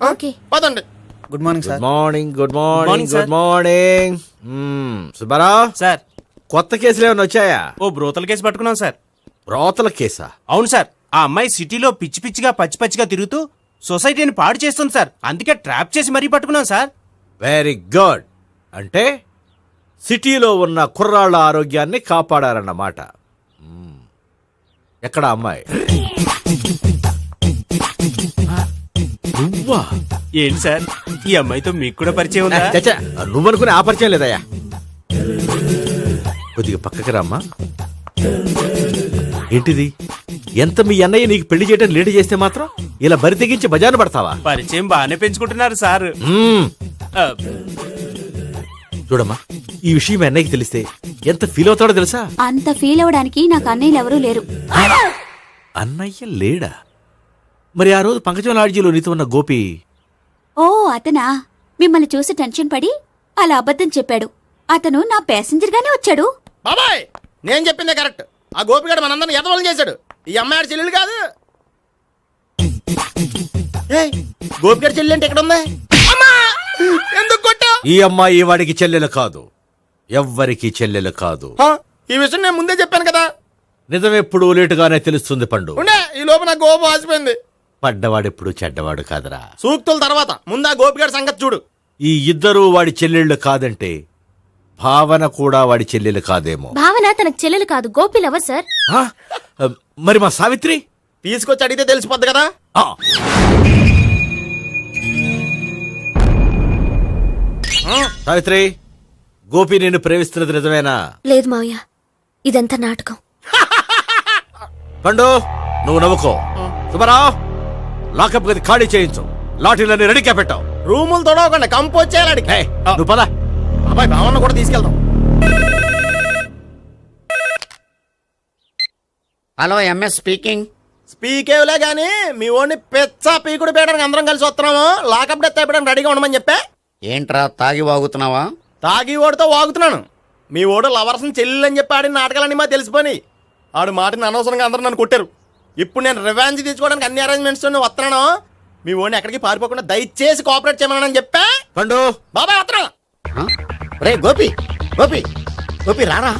ఓకే, పదండి. Good morning good morning. Good morning. Good morning. Subbarao sir, కొత్త కేసులు ఏమైనా వచ్చాయా? ఓ బ్రోతల కేసు పట్టుకున్నాం సార్. రోతల కేసా? అవును సార్, ఆ అమ్మాయి సిటీలో పిచ్చి పిచ్చిగా పచ్చి పచ్చిగా తిరుగుతూ సొసైటీని పాడు చేస్తుంది సార్. అందుకే ట్రాప్ చేసి మరీ పట్టుకున్నాం సార్. Very good. అంటే సిటీలో ఉన్న కుర్రాళ్ళ ఆరోగ్యాన్ని కాపాడారన్నమాట. ఎక్కడ అమ్మాయి? నువ్వా? ఏంటి సార్, ఈ అమ్మాయితో మీకు కూడా పరిచయం ఉందా? చచ్చా, నువ్వనుకునే ఆ పరిచయం లేదయ్యా. కొద్దిగా పక్కకి రామ్మా. ఏంటిది? ఎంత మీ అన్నయ్య నీకు పెళ్లి చేయడం లేట్ చేస్తే మాత్రం ఇలా బరి తెగించి బజారు పడతావా? పరిచయం బాగానే పెంచుకుంటున్నారు సార్. చూడమ్మా, ఈ విషయం మీ అన్నయ్యకి తెలిస్తే ఎంత ఫీల్ అవుతాడో తెలుసా? అంత ఫీల్ అవడానికి నాకు అన్నయ్యలు ఎవరూ లేరు. అన్నయ్య లేడా? మరి ఆ రోజు పంకజం లాడ్జీలో నీతో ఉన్న గోపి? ఓ అతనా? మిమ్మల్ని చూసి టెన్షన్ పడి అలా అబద్ధం చెప్పాడు. అతను నా ప్యాసింజర్ గానే వచ్చాడు. బాబాయ్, నేను చెప్పిందే కరెక్ట్. ఆ గోపిగాడు మనందరిని ఎదవలు చేశాడు. ఈ అమ్మాయి చెల్లెలు కాదు. గోపిగాడి చెల్లెలు అంటే ఎక్కడ ఉంది? ఎందుకు కొట్టా? ఈ అమ్మాయి వాడికి చెల్లెలు కాదు, ఎవ్వరికి చెల్లెలు కాదు. ఈ విషయం నేను ముందే చెప్పాను కదా. నిజమెప్పుడు లేటుగానే తెలుస్తుంది పండు. ఉండే, ఈ లోపు నాకు గోపు ఆసిపోయింది. పడ్డవాడెప్పుడు చెడ్డవాడు కాదురా. సూక్తుల తర్వాత ముందు ఆ గోపిగాడి సంగతి చూడు. ఈ ఇద్దరూ వాడి చెల్లెళ్ళు కాదంటే భావన కూడా వాడి చెల్లెలు కాదేమో. భావన తనకు చెల్లెలు కాదు, గోపి లవర్ సార్. మరి మా సావిత్రి? తీసుకొచ్చి అడిగితే తెలిసిపోద్ది కదా. సావిత్రి, గోపి నేను ప్రేమిస్తున్నది నిజమేనా? లేదు మావయ్య, ఇదంతా నాటకం. పండు, నువ్వు నవ్వుకో. సుబ్బారావు, లాకప్ గది ఖాళీ చేయించు. లాఠీలన్నీ రెడీగా పెట్టావు. రూములు తొడవకుండా కంపోజ్ చేయాలి. నువ్వు పద. అబ్బాయి, భావన కూడా తీసుకెళ్దాం. Hello, MS speaking. స్పీకేవ్లే గానీ మీ ఓడిని పెచ్చ పీకుడు పేయడానికి అందరం కలిసి వస్తున్నాము. లాకప్ డెత్ అయిపోయడానికి రెడీగా ఉండమని చెప్పే. ఏంట్రా తాగి వాగుతున్నావా? తాగి ఓడితో వాగుతున్నాను. మీ ఓడు లవర్స్ని చెల్లెలు అని చెప్పి ఆడిన నాటకాలన్నీ మా తెలిసిపోయి ఆడు మాటని అనవసరంగా అందరూ నన్ను కొట్టారు. ఇప్పుడు నేను రివెంజ్ తీసుకోవడానికి అన్ని అరేంజ్మెంట్స్ వస్తున్నాను. మీ ఓడిని ఎక్కడికి పారిపోకుండా దయచేసి కోఆపరేట్ చేయమని చెప్పా. పండు, బాబాయ్ వస్తున్నా. రే గోపి, గోపి, గోపి రారా.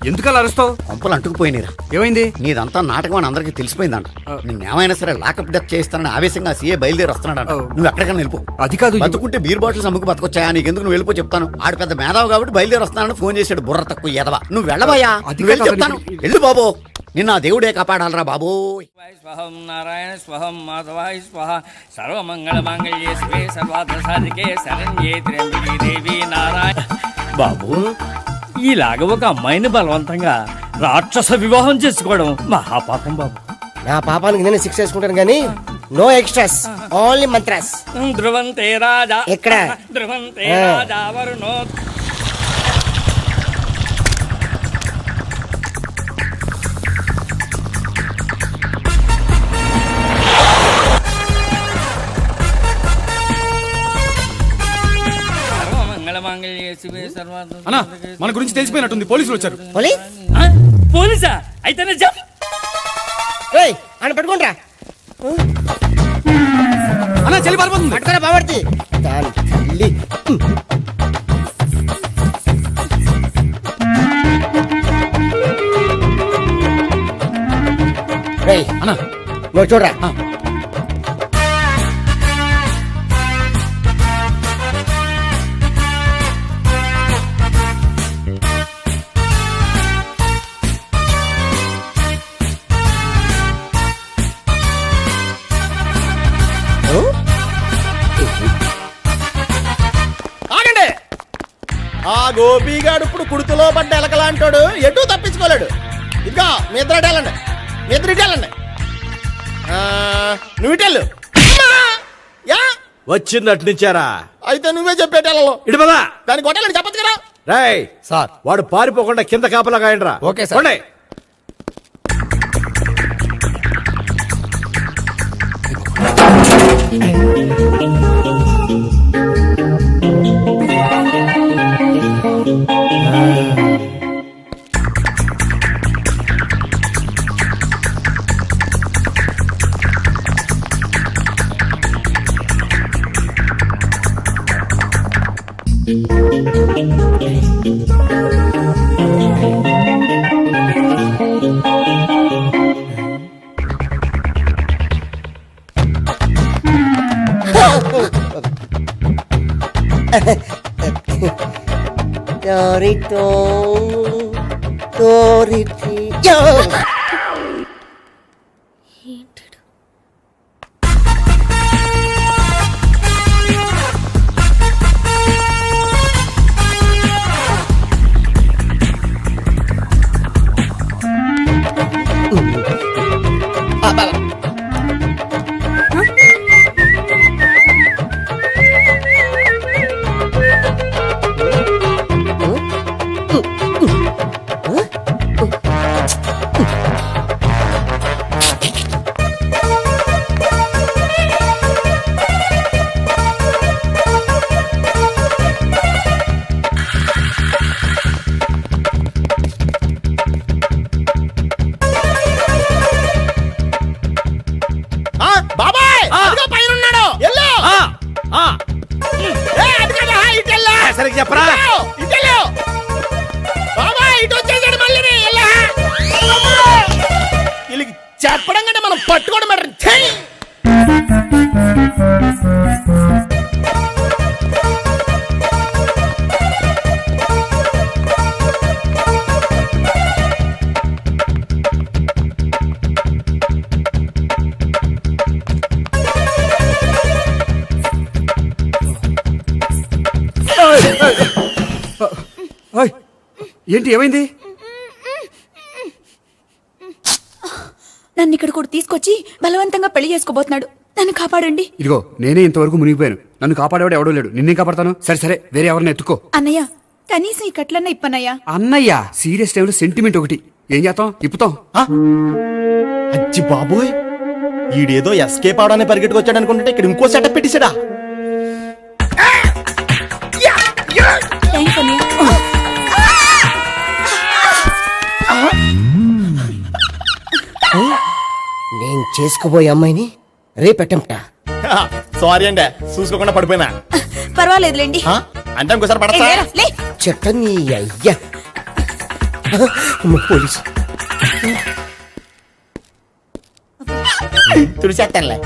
ఎందుకలా అరుస్తావు? కొంపలు అంటుకుపోయినరా. ఏమైంది? నీదంతా నాటకం అని అందరికి తెలిసిపోయిందంట. నిన్నేమైనా సరే లాకప్ డెత్ చేస్తానని ఆవేశంగా సీఏ బయలుదేరి వస్తున్నాడు. నువ్వు ఎక్కడికైనా వెళ్ళిపో. అది కాదు, బతుకుంటే బీర్ బాటిల్స్ అమ్ముకు బతకొచ్చాయా? నీకెందుకు? నువ్వు వెళ్ళిపో చెప్తాను. ఆడు పెద్ద మేధావు కాబట్టి బయలుదేరి వస్తున్నానని ఫోన్ చేశాడు. బుర్ర తక్కువ ఎదవా. నువ్వు వెళ్ళబోయా? చెప్తాను, వెళ్ళు బాబో. నిన్న దేవుడే కాపాడాలరా బాబో. స్వహం నారాయణ స్వహం మాధవాయ స్వహ సర్వమంగళ మాంగళ్యే శివే సర్వార్థ సాధికే శరణ్యే త్ర్యంబకే దేవి నారాయణ. బాబు, ఇలాగ ఒక అమ్మాయిని బలవంతంగా రాక్షస వివాహం చేసుకోవడం మహాపాపం బాబు. నా పాపానికి నేను శిక్ష చేసుకుంటాను కానీ నో ఎక్స్ట్రాస్, ఓన్లీ మంత్రాస్. ధ్రువంతే రాజా ఎక్కడ? ధ్రువంతే రాజా వరుణో. అన్నా, మన గురించి తెలిసిపోయినట్టుంది. పోలీసులు వచ్చారు. పోలీసా? అయితేనే అని పెట్టుకుంటా. అన్న చెల్లి పారిపోతుంది. పట్టుకోరా బావర్తి దాని తల్లి. రేయ్ అన్న నువ్వు చూడరా. ఆగండి. ఆ గోపిగాడు ఇప్పుడు కుడుతులో పడ్డ ఎలకలాంటాడు, ఎటు తప్పించుకోలేడు. ఇంకా మీ ఇద్దరు ఇటు వెళ్ళండి, మీ ఇద్దరు ఇటు వెళ్ళండి. నువ్వు ఇటు వెళ్ళు. యా వచ్చింది అట్నుంచారా? అయితే నువ్వే చెప్పేటెళ్ళలో ఇటు పదా. దాన్ని కొట్టాలని చెప్పచ్చు కదా. రేయ్ సార్. వాడు పారిపోకుండా కింద కాపలా కాయండిరా. Okay sir. పోండి. Torito, Toriti. బాబాయ్ అదిగో పైన ఉన్నాడు. ఎల్లో సరిగ్గా చెప్పరా? ఇటెల్లో బాబాయ్ ఇటు వచ్చేసాడు మళ్ళీ. వీళ్ళకి చెప్పడం కంటే మనం పట్టుకోవడం బెటర్. ఏంటి ఏమైంది? నన్ను ఇక్కడ కూడా తీసుకొచ్చి బలవంతంగా పెళ్లి చేసుకోబోతున్నాడు. నన్ను కాపాడండి. ఇదిగో నేనే ఇంతవరకు మునిగిపోయాను. నన్ను కాపాడేవాడు ఎవడో లేడు. నిన్నే కాపాడతాను. సరే సరే వేరే ఎవరిని ఎత్తుకో. అన్నయ్య కనీసం ఈ కట్లన్నా ఇప్పనయ్యా. అన్నయ్య సీరియస్ టైంలో సెంటిమెంట్ ఒకటి. ఏం చేస్తాం? ఇప్పుతాం. అచ్చి బాబోయ్, ఈడేదో ఎస్కేప్ అవడానికి పరిగెట్టుకొచ్చాడు అనుకుంటే ఇక్కడ ఇంకో సెటప్ పెట్టేశాడా. థ్యాంక్స్ అన్నయ్య. నేను చేసుకోబోయే అమ్మాయిని రేపెట్టంట. సారీ అండి, చూసుకోకుండా పడిపోయినా. పర్వాలేదులేండి. అంటే ఇంకోసారి పడతా. చెత్త నీ అయ్యా. పోలీసు తుడిచేస్తానులే.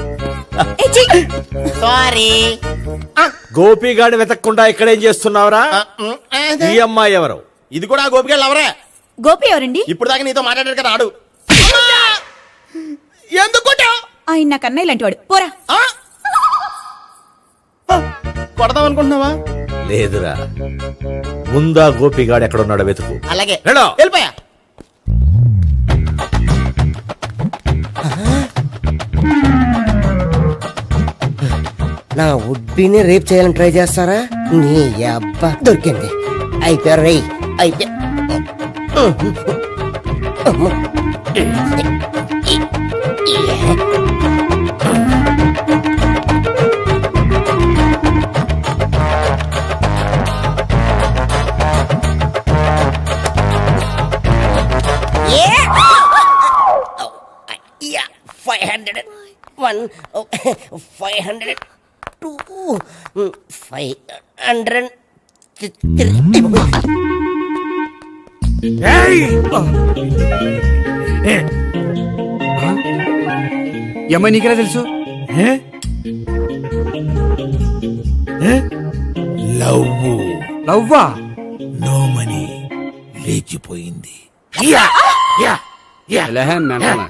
సారీ. గోపిగాడు వెతకకుండా ఇక్కడేం చేస్తున్నావురా? ఈ అమ్మాయి ఎవరు? ఇది కూడా గోపిగాడు ఎవరే? గోపి ఎవరండి? ఇప్పుడు దాకా నీతో మాట్లాడారు కదా ఆడు. ఎందుకు ఆయన నాకు అన్నయ్య లాంటి వాడు. పోరా. కొడదాం అనుకుంటున్నావా? లేదురా, ముందా గోపిగాడు ఎక్కడున్నాడో వెతుకు. అలాగే వెళ్ళో. వెళ్ళిపోయా. నా ఉడ్బీని రేప్ చేయాలని ట్రై చేస్తారా? నీ అబ్బా దొరికింది. అయిపోయారు రేయ్, అయిపోయా. $500 1 500 2 500 ఏమై నీకెలా తెలుసు? లవ్వా? నో మనీ లేచిపోయింది. ఎలహే mental.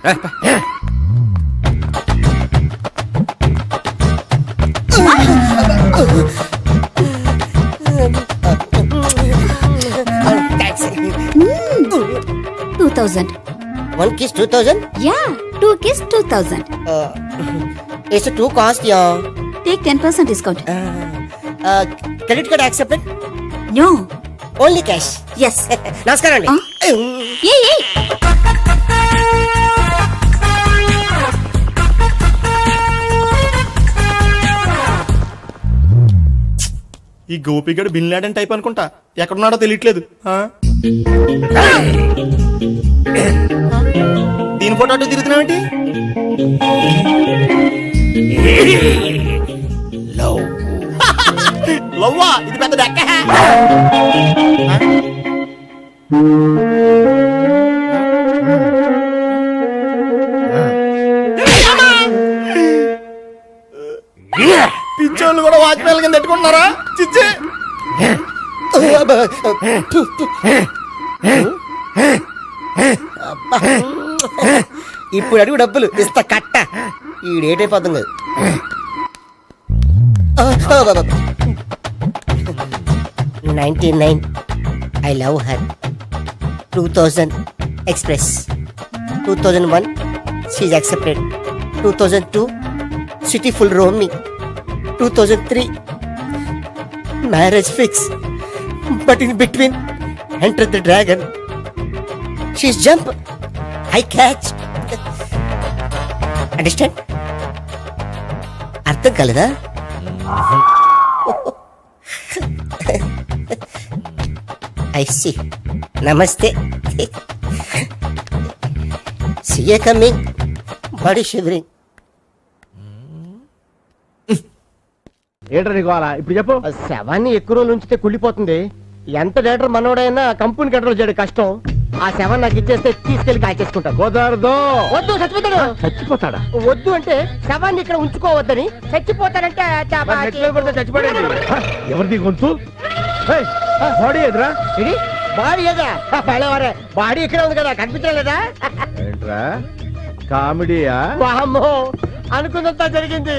One kiss 2000? Yeah 2 kiss 2000. It's too cost, yeah. Take 10% discount. Credit card accepted? No. Only cash. Yes. నమస్కారం అండి. Hey. ఈ గోపిగడు బిన్ లాడెన్ టైప్ అనుకుంటా, ఎక్కడున్నాడో తెలియట్లేదు. దీని ఫోటో అటు తిరుగుతున్నావేంటి? లవ్వా? ఇది పెద్ద డెక్క. పిచ్చోళ్ళు కూడా వాచ్మెన్ కింద పెట్టుకుంటున్నారా? చిచ్చే. ఇప్పుడు అడుగు డబ్బులు ఇస్తా కట్ట. ఈడేటైపోతాం కదా. 99 I love her. 2000 express. 2001 she's accepted. 2002 city full roaming. 2003 marriage fix. But in between enter the dragon. She's jump, I catch. Understand? అర్థం కలదా? I see. Namaste. See you coming. Body shivering. ఏంట్రా నీకు అలా? ఇప్పుడు చెప్పు. శవాన్ని ఎక్కువ రోజులు ఉంచితే కుళ్ళిపోతుంది. ఎంత డేటర్ మనోడైనా కంపెనీ కంట్రోల్ చేయడం కష్టం. ఆ శవం నాకు ఇచ్చేస్తే తీసుకెళ్లి కాల్చేసుకుంటాను. కుదరదు. వద్దు, చచ్చిపోతాడు. చచ్చిపోతాడా? వద్దు అంటే శవాన్ని ఇక్కడ ఉంచుకోవద్దని. చచ్చిపోతాడంటే చచ్చిపోయాడు. ఎవరిది గొంతు? బాడీ ఎదురా? బాడీ ఏదా? బాడీ ఇక్కడ ఉంది కదా, కనిపించలేదా? ఏంట్రా కామెడీయా? వామ్మో, అనుకున్నంత జరిగింది.